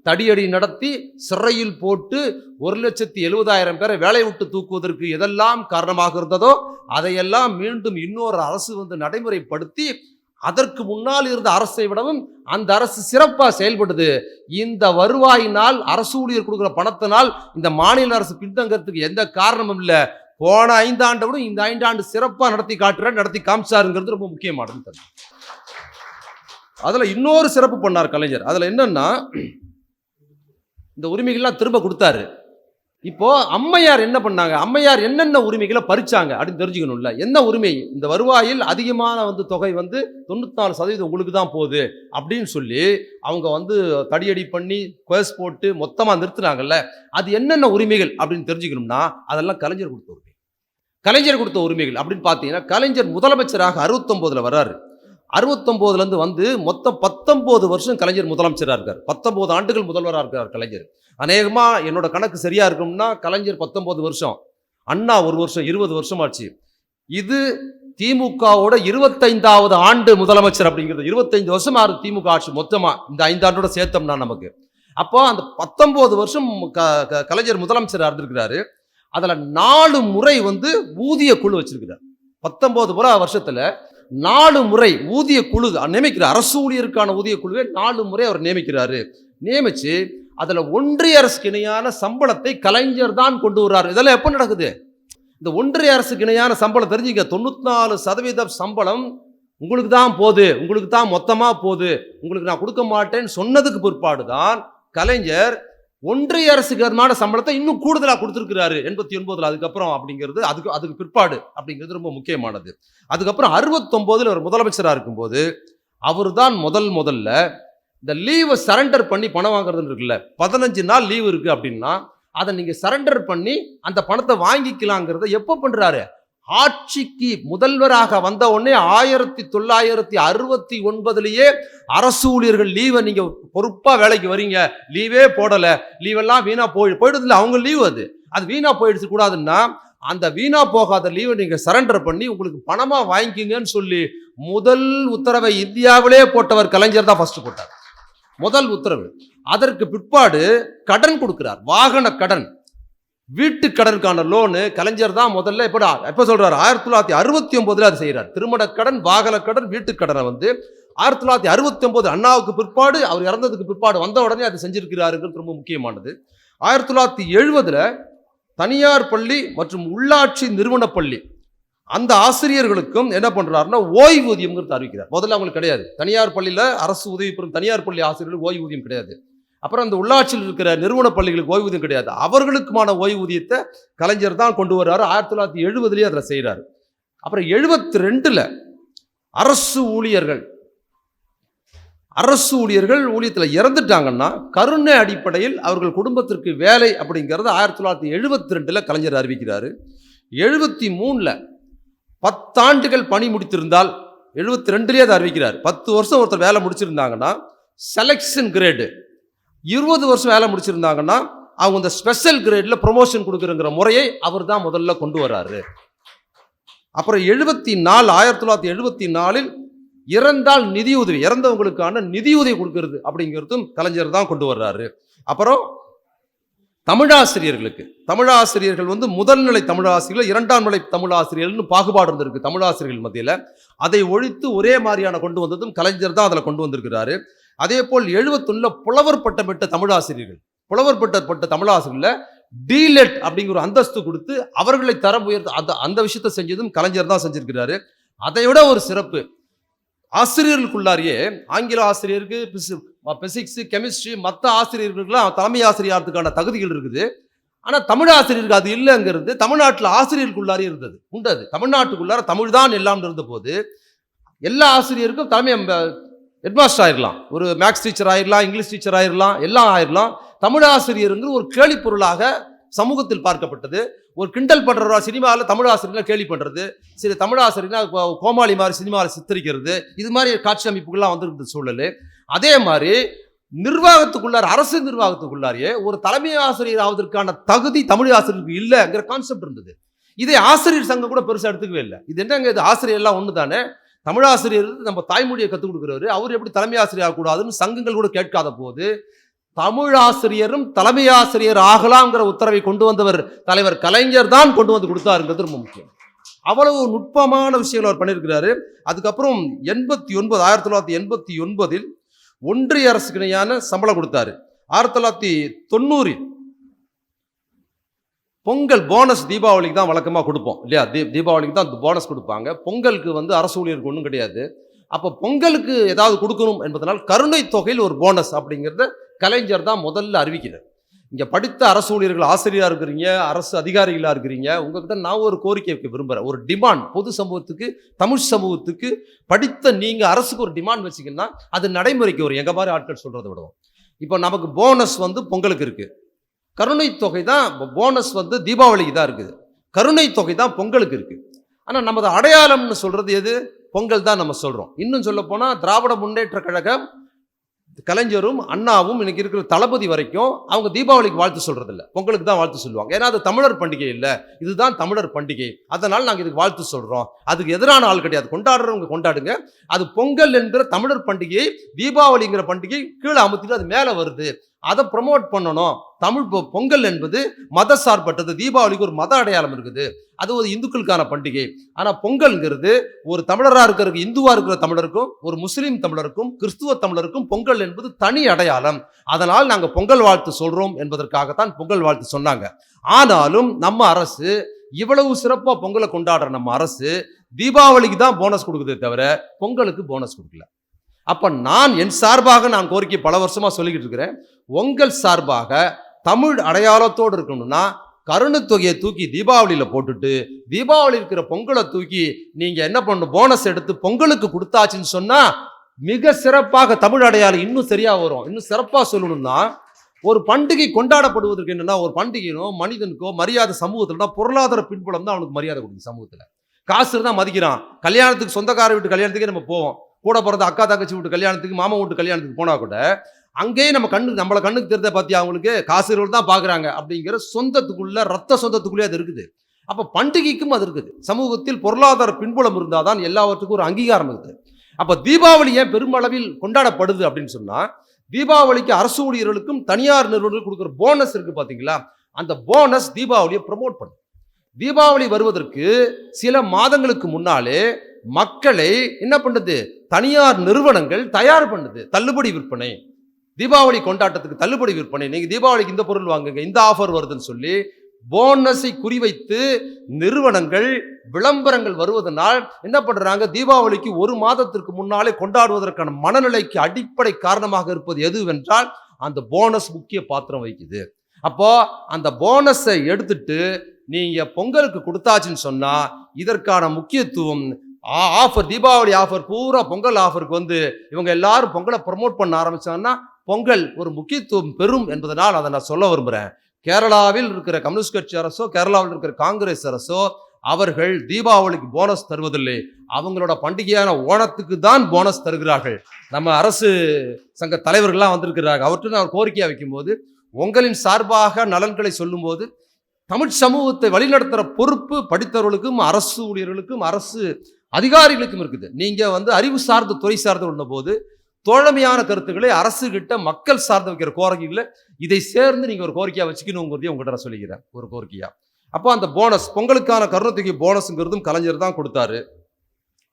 தடியடி நடத்தி சிறையில் போட்டு 1,70,000 பேரை வேலை விட்டு தூக்குவதற்கு எதெல்லாம் காரணமாக இருந்ததோ அதையெல்லாம் மீண்டும் இன்னொரு அரசு வந்து நடைமுறைப்படுத்தி, அதற்கு முன்னால் இருந்த அரசை விடவும் அந்த அரசு சிறப்பாக செயல்படுது. இந்த வருவாயினால், அரசு ஊழியர் கொடுக்குற பணத்தினால் இந்த மாநில அரசு பின்தங்கிறதுக்கு எந்த காரணமும் இல்லை. போன 5 ஆண்டை விட இந்த 5 ஆண்டு சிறப்பாக நடத்தி காமிச்சாருங்கிறது ரொம்ப முக்கியமானது. அதுல இன்னொரு சிறப்பு பண்ணார் கலைஞர். அதுல என்னன்னா, இந்த உரிமைகள்லாம் திரும்ப கொடுத்தாரு. இப்போ அம்மையார் என்ன பண்ணாங்க, அம்மையார் என்னென்ன உரிமைகளை பறிச்சாங்க அப்படின்னு தெரிஞ்சுக்கணும்ல. என்ன உரிமை, இந்த வருவாயில் அதிகமான தொகை 94% உங்களுக்கு தான் போகுது அப்படின்னு சொல்லி அவங்க தடியடி பண்ணி கேஸ் போட்டு மொத்தமாக நிறுத்தினாங்கல்ல. அது என்னென்ன உரிமைகள் அப்படின்னு தெரிஞ்சுக்கணும்னா, அதெல்லாம் கலைஞர் கொடுத்த உரிமைகள் அப்படின்னு பார்த்தீங்கன்னா, கலைஞர் முதலமைச்சராக 69 வர்றாரு. 69 மொத்தம் 19 வருஷம் கலைஞர் முதலமைச்சராக இருக்கார். 19 ஆண்டுகள் முதல்வராக இருக்கிறார் கலைஞர். அநேகமா என்னோட கணக்கு சரியா இருக்கும்னா கலைஞர் 19 வருஷம், அண்ணா 1 வருஷம், 20 வருஷம் ஆச்சு. இது திமுகவோட 25வது ஆண்டு முதலமைச்சர் அப்படிங்கிறது. 25 வருஷம் ஆறு திமுக ஆட்சி மொத்தமா இந்த 5 ஆண்டோட சேர்த்தோம்னா நமக்கு. அப்போ அந்த 19 வருஷம் கலைஞர் முதலமைச்சராக இருந்திருக்கிறாரு. அதுல 4 முறை ஊதிய குழு வச்சிருக்கிறார். 19 வருஷத்துல 4 முறை ஊதிய குழு நியமிக்கிறார். அரசு ஊழியருக்கான ஊதிய குழுவை 4 முறை அவர் நியமிக்கிறாரு. நியமிச்சு அதுல ஒன்றிய அரசுக்கு இணையான சம்பளத்தை கலைஞர் தான் கொண்டு வர்றாரு. இதெல்லாம் எப்ப நடக்குது? இந்த ஒன்றிய அரசுக்கு இணையான சம்பளம் தெரிஞ்சுங்க. 94% சம்பளம் உங்களுக்கு தான் போகுது, உங்களுக்கு தான் மொத்தமா போகுது, உங்களுக்கு நான் கொடுக்க மாட்டேன்னு சொன்னதுக்கு பிற்பாடுதான் கலைஞர் ஒன்றிய அரசுக்கு சம்பளத்தை இன்னும் கூடுதலா கொடுத்திருக்கிறாரு 89. அதுக்கப்புறம் அப்படிங்கிறது அதுக்கு பிற்பாடு அப்படிங்கிறது ரொம்ப முக்கியமானது. அதுக்கப்புறம் 69 அவர் முதலமைச்சராக இருக்கும்போது அவர் தான் முதல்ல இந்த லீவை சரண்டர் பண்ணி பணம் வாங்குறது இருக்குல்ல. 15 நாள் லீவு இருக்கு அப்படின்னா அதை நீங்க சரண்டர் பண்ணி அந்த பணத்தை வாங்கிக்கலாங்கிறத எப்போ பண்றாரு? ஆட்சிக்கு முதல்வராக வந்த உடனே 1969 அரசு ஊழியர்கள் லீவை நீங்க பொறுப்பா வேலைக்கு வரீங்க, லீவே போடல, லீவெல்லாம் வீணா போயிடுது இல்லை, அவங்க லீவ் அது வீணா போயிடுச்சு கூடாதுன்னா அந்த வீணா போகாத லீவை நீங்க சரண்டர் பண்ணி உங்களுக்கு பணமா வாங்கிக்கிங்கன்னு சொல்லி முதல் உத்தரவை இந்தியாவிலே போட்டவர் கலைஞர் தான் ஃபர்ஸ்ட் போட்டார். முதல் உத்தரவு. அதற்கு பிற்பாடு கடன் கொடுக்கிறார், வாகன கடன், வீட்டு கடனுக்கான லோனு கலைஞர் தான் முதல்ல எப்ப சொல்றாரு? 1969 அது செய்யறார். திருமண கடன், வாகன கடன், வீட்டு கடனை 1969 அண்ணாவுக்கு பிற்பாடு, அவர் இறந்ததுக்கு பிற்பாடு வந்த உடனே அது செஞ்சிருக்கிறாருங்கிறது ரொம்ப முக்கியமானது. 1970 தனியார் பள்ளி மற்றும் உள்ளாட்சி நிறுவன பள்ளி அந்த ஆசிரியர்களுக்கும் என்ன பண்றாருன்னா ஓய்வூதியம்ங்கிறது அறிவிக்கிறார். முதல்ல அவங்களுக்கு கிடையாது. தனியார் பள்ளியில அரசு உதவி பெறும் தனியார் பள்ளி ஆசிரியர்களுக்கு ஓய்வூதியம் கிடையாது. அப்புறம் அந்த உள்ளாட்சியில் இருக்கிற நிறுவன பள்ளிகளுக்கு ஓய்வூதியம் கிடையாது. அவர்களுக்குமான ஓய்வூதியத்தை கலைஞர் தான் கொண்டு வர்றாரு. 1970 அதில் செய்கிறாரு. அப்புறம் 72ல் அரசு ஊழியர்கள் ஊழியத்தில் இறந்துட்டாங்கன்னா கருணை அடிப்படையில் அவர்கள் குடும்பத்திற்கு வேலை அப்படிங்கிறது 1972 கலைஞர் அறிவிக்கிறாரு. 73ல் 10 ஆண்டுகள் பணி முடித்திருந்தால் 72 அதை அறிவிக்கிறார். 10 வருஷம் ஒருத்தர் வேலை முடிச்சிருந்தாங்கன்னா செலெக்ஷன் கிரேடு, 20 வருஷம் வேலை முடிச்சிருந்தாங்கன்னா அவங்க இந்த ஸ்பெஷல் கிரேட்ல ப்ரொமோஷன் கொடுக்குறங்கிற முறையை அவர் தான் முதல்ல கொண்டு வர்றாரு. அப்புறம் 1974 இறந்தால் நிதியுதவி, இறந்தவங்களுக்கான நிதியுதவி கொடுக்கறது அப்படிங்கிறதும் கலைஞர் தான் கொண்டு வர்றாரு. அப்புறம் தமிழாசிரியர்கள் முதல்நிலை தமிழாசிரியர்கள், இரண்டாம் நிலை தமிழாசிரியர்கள்னு பாகுபாடு இருந்திருக்கு தமிழாசிரியர்கள் மத்தியில். அதை ஒழித்து ஒரே மாதிரியான கொண்டு வந்ததும் கலைஞர் தான் அதில் கொண்டு வந்திருக்கிறாரு. அதே போல் 71 புலவர் பட்டம் பெற்ற தமிழாசிரியர்கள் டீலெட் அப்படிங்கிற அந்தஸ்து கொடுத்து அவர்களை தரம் உயர்த்த அந்த விஷயத்தை செஞ்சதும் கலைஞர் தான் செஞ்சிருக்கிறாரு. அதை விட ஒரு சிறப்பு, ஆசிரியர்களுக்குள்ளாரியே ஆங்கில ஆசிரியருக்கு பிசிக்ஸ், கெமிஸ்ட்ரி, மற்ற ஆசிரியர்களுக்கெல்லாம் தலைமை ஆசிரியர்களுக்கான தகுதிகள் இருக்குது. ஆனால் தமிழ் ஆசிரியருக்கு அது இல்லைங்கிறது தமிழ்நாட்டில் ஆசிரியர்களுக்குள்ளாரே இருந்தது உண்டு. அது தமிழ்நாட்டுக்குள்ளார தமிழ் தான் எல்லாம் இருந்த போது எல்லா ஆசிரியருக்கும் தலைமை ஹெட்மாஸ்டர் ஆயிடலாம், ஒரு மேக்ஸ் டீச்சர் ஆயிடலாம், இங்கிலீஷ் டீச்சர் ஆயிடலாம், எல்லாம் ஆயிடலாம். தமிழ் ஆசிரியருங்கிற ஒரு கேலி பொருளாக சமூகத்தில் பார்க்கப்பட்டது. ஒரு கிண்டல் பண்ற சினிமாவில் தமிழ் ஆசிரியர்கள் கேலி பண்றது, சரி தமிழ் ஆசிரியர்கள் கோமாளி மாதிரி சினிமாவில் சித்தரிக்கிறது, இது மாதிரி காட்சி அமைப்புகள்லாம் வந்துருந்த சூழல். அதே மாதிரி அரசு நிர்வாகத்துக்குள்ளாரியே ஒரு தலைமை ஆசிரியர் ஆவதற்கான தகுதி தமிழ் ஆசிரியருக்கு இல்லைங்கிற கான்செப்ட் இருந்தது. இதை ஆசிரியர் சங்கம் கூட பெருசாக எடுத்துக்கவே இல்லை. இது என்னங்க, இது ஆசிரியர் எல்லாம் ஒன்று தானே, தமிழ் ஆசிரியர் நம்ம தாய்மொழியை கற்றுக் கொடுக்குறவர், அவர் எப்படி தலைமை ஆசிரியர் ஆகக்கூடாதுன்னு சங்கங்கள் கூட கேட்காத போது தமிழ் ஆசிரியரும் தலைமை ஆசிரியர் ஆகலாம்ங்கிற உத்தரவை கொண்டு வந்தவர் தலைவர் கலைஞர் தான் கொண்டு வந்து கொடுத்தாருங்கிறது ரொம்ப முக்கியம். அவ்வளவு நுட்பமான விஷயங்கள் அவர் பண்ணியிருக்கிறாரு. அதுக்கப்புறம் 1989 ஒன்றிய அரசுக்கு இணையான சம்பளம் கொடுத்தாரு. 1990 பொங்கல் போனஸ் தீபாவளிக்கு தான் வழக்கமாக கொடுப்போம் இல்லையா, தீபாவளிக்கு தான் போனஸ் கொடுப்பாங்க. பொங்கலுக்கு அரசு ஊழியருக்கு ஒன்றும் கிடையாது. அப்போ பொங்கலுக்கு ஏதாவது கொடுக்கணும் என்பதனால் கருணை தொகையில் ஒரு போனஸ் அப்படிங்கிறத கலைஞர் தான் முதல்ல அறிவிக்கிறார். இங்கே படித்த அரசு ஊழியர்கள், ஆசிரியராக இருக்கிறீங்க, அரசு அதிகாரிகளாக இருக்கிறீங்க, உங்ககிட்ட நான் ஒரு கோரிக்கை வைக்க விரும்புகிறேன். ஒரு டிமாண்ட், பொது சமூகத்துக்கு, தமிழ் சமூகத்துக்கு படித்த நீங்கள் அரசுக்கு ஒரு டிமாண்ட் வச்சிங்கன்னா அது நடைமுறைக்கு ஒரு எங்கள் மாதிரி ஆட்கள் சொல்கிறத விடுவோம். இப்போ நமக்கு போனஸ் பொங்கலுக்கு இருக்குது, கருணை தொகை தான் போனஸ் தீபாவளிக்கு தான் இருக்குது, கருணை தொகை தான் பொங்கலுக்கு இருக்குது. ஆனால் நமது அடையாளம்னு சொல்கிறது எது? பொங்கல் தான் நம்ம சொல்கிறோம். இன்னும் சொல்ல போனால் திராவிட முன்னேற்ற கழகம், கலைஞரும் அண்ணாவும் இன்னைக்கு இருக்கிற தளபதி வரைக்கும் அவங்க தீபாவளிக்கு வாழ்த்து சொல்றதில்ல, பொங்கலுக்கு தான் வாழ்த்து சொல்லுவாங்க. ஏன்னா அது தமிழர் பண்டிகை இல்லை, இதுதான் தமிழர் பண்டிகை, அதனால் நாங்கள் இதுக்கு வாழ்த்து சொல்கிறோம். அதுக்கு எதிரான ஆள் கிடையாது, கொண்டாடுறவங்க கொண்டாடுங்க. அது பொங்கல் என்கிற தமிழர் பண்டிகை, தீபாவளிங்கிற பண்டிகை கீழே அமுத்திட்டு அது மேலே வருது, அதை ப்ரமோட் பண்ணணும். தமிழ் பொங்கல் என்பது மத சார்பட்டது, தீபாவளிக்கு ஒரு மத அடையாளம் இருக்குது, அது ஒரு இந்துக்களுக்கான பண்டிகை. ஆனால் பொங்கல்ங்கிறது ஒரு தமிழராக இருக்கிற இந்துவாக இருக்கிற தமிழருக்கும், ஒரு முஸ்லீம் தமிழருக்கும், கிறிஸ்துவ தமிழருக்கும் பொங்கல் என்பது தனி அடையாளம். அதனால் நாங்கள் பொங்கல் வாழ்த்து சொல்கிறோம் என்பதற்காகத்தான் பொங்கல் வாழ்த்து சொன்னாங்க. ஆனாலும் நம்ம அரசு இவ்வளவு சிறப்பாக பொங்கலை கொண்டாடுற நம்ம அரசு தீபாவளிக்கு தான் போனஸ் கொடுக்குதே தவிர பொங்கலுக்கு போனஸ் கொடுக்கல. அப்போ என் சார்பாக நான் கோரிக்கை பல வருஷமாக சொல்லிக்கிட்டு இருக்கிறேன், உங்கள் சார்பாக தமிழ் அடையாளத்தோடு இருக்கணும்னா கருணை தொகையை தூக்கி தீபாவளியில் போட்டுட்டு தீபாவளி இருக்கிற பொங்கலை தூக்கி நீங்கள் என்ன பண்ணணும், போனஸ் எடுத்து பொங்கலுக்கு கொடுத்தாச்சுன்னு சொன்னால் மிக சிறப்பாக தமிழ் அடையாளம் இன்னும் சரியாக வரும். இன்னும் சிறப்பாக சொல்லணும்னா, ஒரு பண்டிகை கொண்டாடப்படுவதற்கு என்னென்னா, ஒரு பண்டிகைனோ மனிதனுக்கோ மரியாதை சமூகத்தில்னா பொருளாதார பின்புலம் தான் அவனுக்கு மரியாதை கொடுக்குது. சமூகத்தில் காசு தான் மதிக்கிறான். கல்யாணத்துக்கு சொந்தக்கார வீட்டு கல்யாணத்துக்கே நம்ம போவோம், கூட பிறந்த அக்கா தங்கச்சி வீட்டு கல்யாணத்துக்கு, மாமா வீட்டு கல்யாணத்துக்கு போனால் கூட அங்கேயே நம்மளை கண்ணுக்கு தெரிஞ்ச பார்த்தியா அவங்களுக்கு காசுகள் தான் பார்க்குறாங்க அப்படிங்கிற சொந்தத்துக்குள்ள ரத்த சொந்தத்துக்குள்ளே அது இருக்குது. அப்போ பண்டிகைக்கும் அது இருக்குது. சமூகத்தில் பொருளாதார பின்புலம் இருந்தால் தான் எல்லாவற்றுக்கும் ஒரு அங்கீகாரம் இருக்குது. அப்போ தீபாவளி ஏன் பெருமளவில் கொண்டாடப்படுது அப்படின்னு சொன்னால், தீபாவளிக்கு அரசு ஊழியர்களுக்கும் தனியார் நிறுவனங்கள் கொடுக்குற போனஸ் இருக்குது பார்த்தீங்களா, அந்த போனஸ் தீபாவளியை ப்ரமோட் பண்ணுது. தீபாவளி வருவதற்கு சில மாதங்களுக்கு முன்னாலே மக்களை என்ன பண்ணுது, தனியார் நிறுவனங்கள் தயார் பண்ணுது. தள்ளுபடி விற்பனை, தீபாவளி கொண்டாட்டத்துக்கு தள்ளுபடி விற்பனை, நீங்கள் தீபாவளிக்கு இந்த பொருள் வாங்குங்க, இந்த ஆஃபர் வருதுன்னு சொல்லி போனஸை குறிவைத்து நிறுவனங்கள் விளம்பரங்கள் வருவதனால் என்ன பண்றாங்க, தீபாவளிக்கு ஒரு மாதத்திற்கு முன்னாலே கொண்டாடுவதற்கான மனநிலைக்கு அடிப்படை காரணமாக இருப்பது எதுவென்றால் அந்த போனஸ் முக்கிய பாத்திரம் வகிக்குது. அப்போ அந்த போனஸை எடுத்துட்டு நீங்க பொங்கலுக்கு கொடுத்தாச்சுன்னு சொன்னா இதற்கான முக்கியத்துவம் ஆஃபர், தீபாவளி ஆஃபர் பூரா பொங்கல் ஆஃபருக்கு வந்து இவங்க எல்லாரும் பொங்கலை ப்ரமோட் பண்ண ஆரம்பிச்சாங்கன்னா பொங்கல் ஒரு முக்கியத்துவம் பெறும் என்பதனால் அதை நான் சொல்ல விரும்புகிறேன். கேரளாவில் இருக்கிற கம்யூனிஸ்ட் கட்சி அரசோ கேரளாவில் இருக்கிற காங்கிரஸ் அரசோ அவர்கள் தீபாவளிக்கு போனஸ் தருவதில்லை, அவங்களோட பண்டிகையான ஓணத்துக்கு தான் போனஸ் தருகிறார்கள். நம்ம அரசு சங்க தலைவர்கள்லாம் வந்திருக்கிறார்கள். அவர்கிட்ட நான் கோரிக்கையாக வைக்கும்போது உங்களின் சார்பாக நலன்களை சொல்லும்போது தமிழ் சமூகத்தை வழிநடத்துகிற பொறுப்பு படித்தவர்களுக்கும் அரசு ஊழியர்களுக்கும் அரசு அதிகாரிகளுக்கும் இருக்குது. நீங்க வந்து அறிவு சார்ந்த துறை சார்ந்து உள்ள போது தோழமையான கருத்துக்களை அரசு கிட்ட மக்கள் சார்ந்து வைக்கிற கோரிக்கைகளை இதை சேர்ந்து நீங்க ஒரு கோரிக்கையா வச்சுக்கணுங்கிறதையும் உங்கள்கிட்ட நான் சொல்லிக்கிறேன் ஒரு கோரிக்கையா. அப்போ அந்த போனஸ் பொங்கலுக்கான கருணத்தொகை போனஸ்ங்கிறதும் கலைஞர் தான் கொடுத்தாரு.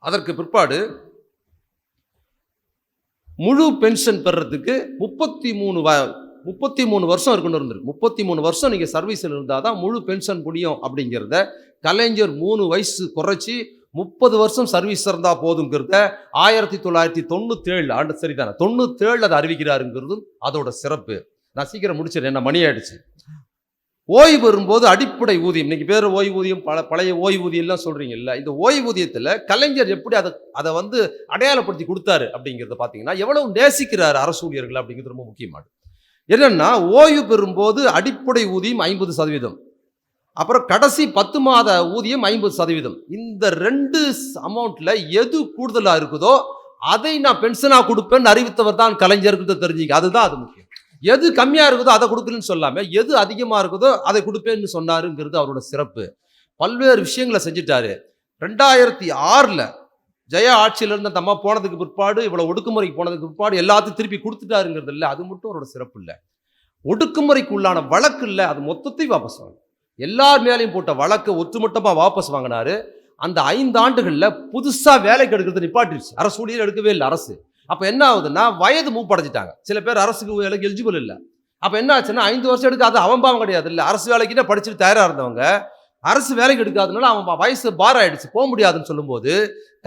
அதற்கு பிற்பாடு முழு பென்ஷன் பெறறதுக்கு 33 வருஷம் இருக்கணும் இருந்திருக்கு. 33 வருஷம் நீங்க சர்வீஸ்ல இருந்தாதான் முழு பென்ஷன் முடியும் அப்படிங்கிறத கலைஞர் 3 வயசு குறைச்சி 30 வருஷம் சர்வீஸ் இருந்தா போதுங்கிறத 1997 ஆண்டு சரிதானே 97 அதை அறிவிக்கிறாருங்கிறதும் அதோட சிறப்பு. நான் சீக்கிரம் முடிச்சிடறேன், என்ன மணி ஆயிடுச்சு. ஓய்வு வரும்போது அடிப்படை ஊதியம், இன்னைக்கு பேர் ஓய்வூதியம், பழைய ஓய்வூதியம்லாம் சொல்றீங்கல்ல, இந்த ஓய்வூதியத்தில் கலைஞர் எப்படி அதை வந்து அடையாளப்படுத்தி கொடுத்தாரு அப்படிங்கிறத பார்த்தீங்கன்னா எவ்வளவு நேசிக்கிறாரு அரசு ஊழியர்கள் அப்படிங்கிறது ரொம்ப முக்கியமானது. என்னன்னா ஓய்வு பெறும்போது அடிப்படை ஊதியம் 50%, அப்புறம் கடைசி 10 மாத ஊதியம் 50%. இந்த 2 அமௌண்ட்ல எது கூடுதலா இருக்குதோ அதை நான் பென்ஷனா கொடுப்பேன்னு அறிவித்தவர் தான் கலைஞருக்கு தெரிஞ்சுக்க. அதுதான் அது முக்கியம். எது கம்மியா இருக்குதோ அதை கொடுக்கலன்னு சொல்லாம எது அதிகமா இருக்குதோ அதை கொடுப்பேன்னு சொன்னாருங்கிறது அவரோட சிறப்பு. பல்வேறு விஷயங்களை செஞ்சுட்டாரு. 2006 ஜெயா ஆட்சியில இருந்து அந்த அம்மா போனதுக்கு பிற்பாடு இவ்வளவு ஒடுக்குமுறைக்கு போனதுக்கு பிற்பாடு எல்லாத்தையும் திருப்பி கொடுத்துட்டாருங்கிறது இல்லை, அது மட்டும் அவரோட சிறப்பு இல்லை. ஒடுக்குமுறைக்கு உள்ளான வழக்கு இல்லை, அது மொத்தத்தையும் வாபஸ் வாங்க, எல்லார் மேலையும் போட்ட வழக்கு ஒட்டுமொத்தமா வாபஸ் வாங்கினாரு. அந்த 5 ஆண்டுகள்ல புதுசா வேலைக்கு எடுக்கிறது நிப்பாட்டிருச்சு. அரசு ஊழியர் எடுக்கவே இல்லை அரசு. அப்ப என்ன ஆகுதுன்னா வயது மூப்படைஞ்சிட்டாங்க. சில பேர் அரசுக்கு வேலைக்கு எலிஜிபிள் இல்லை. அப்ப என்ன ஆச்சுன்னா 5 வருஷம் எடுக்காது அவன் பாவம் கிடையாது, இல்லை அரசு வேலைக்குன்னா படிச்சுட்டு தயாரா இருந்தவங்க அரசு வேலைக்கு எடுக்காதனால அவன் வயசு பார் ஆயிடுச்சு, போக முடியாதுன்னு சொல்லும்போது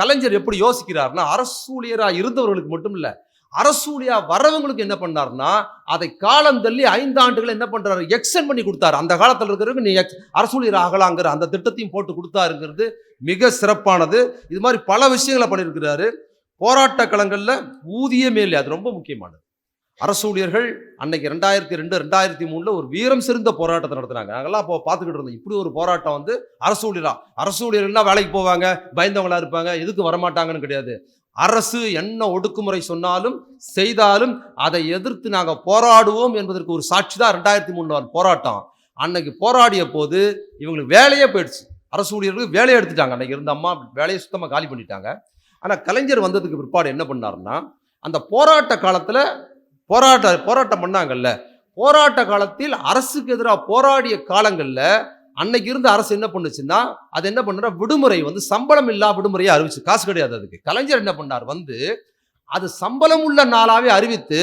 கலைஞர் எப்படி யோசிக்கிறாருன்னா அரசு ஊழியரா இருந்தவர்களுக்கு மட்டும் இல்ல அரசு ஊழியா வரவங்களுக்கு என்ன பண்ணாருன்னா அதை காலம் தள்ளி 5 ஆண்டுகள் என்ன பண்றாரு எக்ஸ்டெண்ட் பண்ணி கொடுத்தாரு. அந்த காலத்தில் இருக்கிறவங்க நீ அரசு ஊழியர் ஆகலாங்கிற அந்த திட்டத்தையும் போட்டு கொடுத்தாருங்கிறது மிக சிறப்பானது. இது மாதிரி பல விஷயங்களை பண்ணியிருக்கிறாரு. போராட்ட களங்கள்ல ஊதியமே இல்லை, அது ரொம்ப முக்கியமானது. அரசு ஊழியர்கள் அன்னைக்கு 2002 2003 ஒரு வீரம் சிறந்த போராட்டத்தை நடத்தினாங்க. நாங்கெல்லாம் அப்போ பார்த்துக்கிட்டு இருந்தோம். இப்படி ஒரு போராட்டம் வந்து அரசு ஊழியர்கள்லாம் வேலைக்கு போவாங்க, பயந்தவங்களா இருப்பாங்க, எதுக்கு வரமாட்டாங்கன்னு கிடையாது. அரசு என்ன ஒடுக்குமுறை சொன்னாலும் செய்தாலும் அதை எதிர்த்து நாங்கள் போராடுவோம் என்பதற்கு ஒரு சாட்சி தான் 2003 போராட்டம். அன்னைக்கு போராடிய போது இவங்களுக்கு வேலையே போயிடுச்சு. அரசு ஊழியர்களுக்கு வேலையை எடுத்துட்டாங்க. அன்னைக்கு இருந்த அம்மா வேலையை சுத்தமாக காலி பண்ணிட்டாங்க. ஆனால் கலைஞர் வந்ததுக்கு பிற்பாடு என்ன பண்ணாருன்னா அந்த போராட்ட காலத்தில் போராட்டம் பண்ணாங்கல்ல, போராட்ட காலத்தில் அரசுக்கு எதிராக போராடிய காலங்களில் அன்னைக்கு இருந்த அரசு என்ன பண்ணுச்சுன்னா அது என்ன பண்ணா விடுமுறை வந்து சம்பளம் இல்லா விடுமுறையை அறிவிச்சு, காசு கிடையாது அதுக்கு. கலைஞர் என்ன பண்ணார் வந்து அது சம்பளம் உள்ள நாளாவே அறிவித்து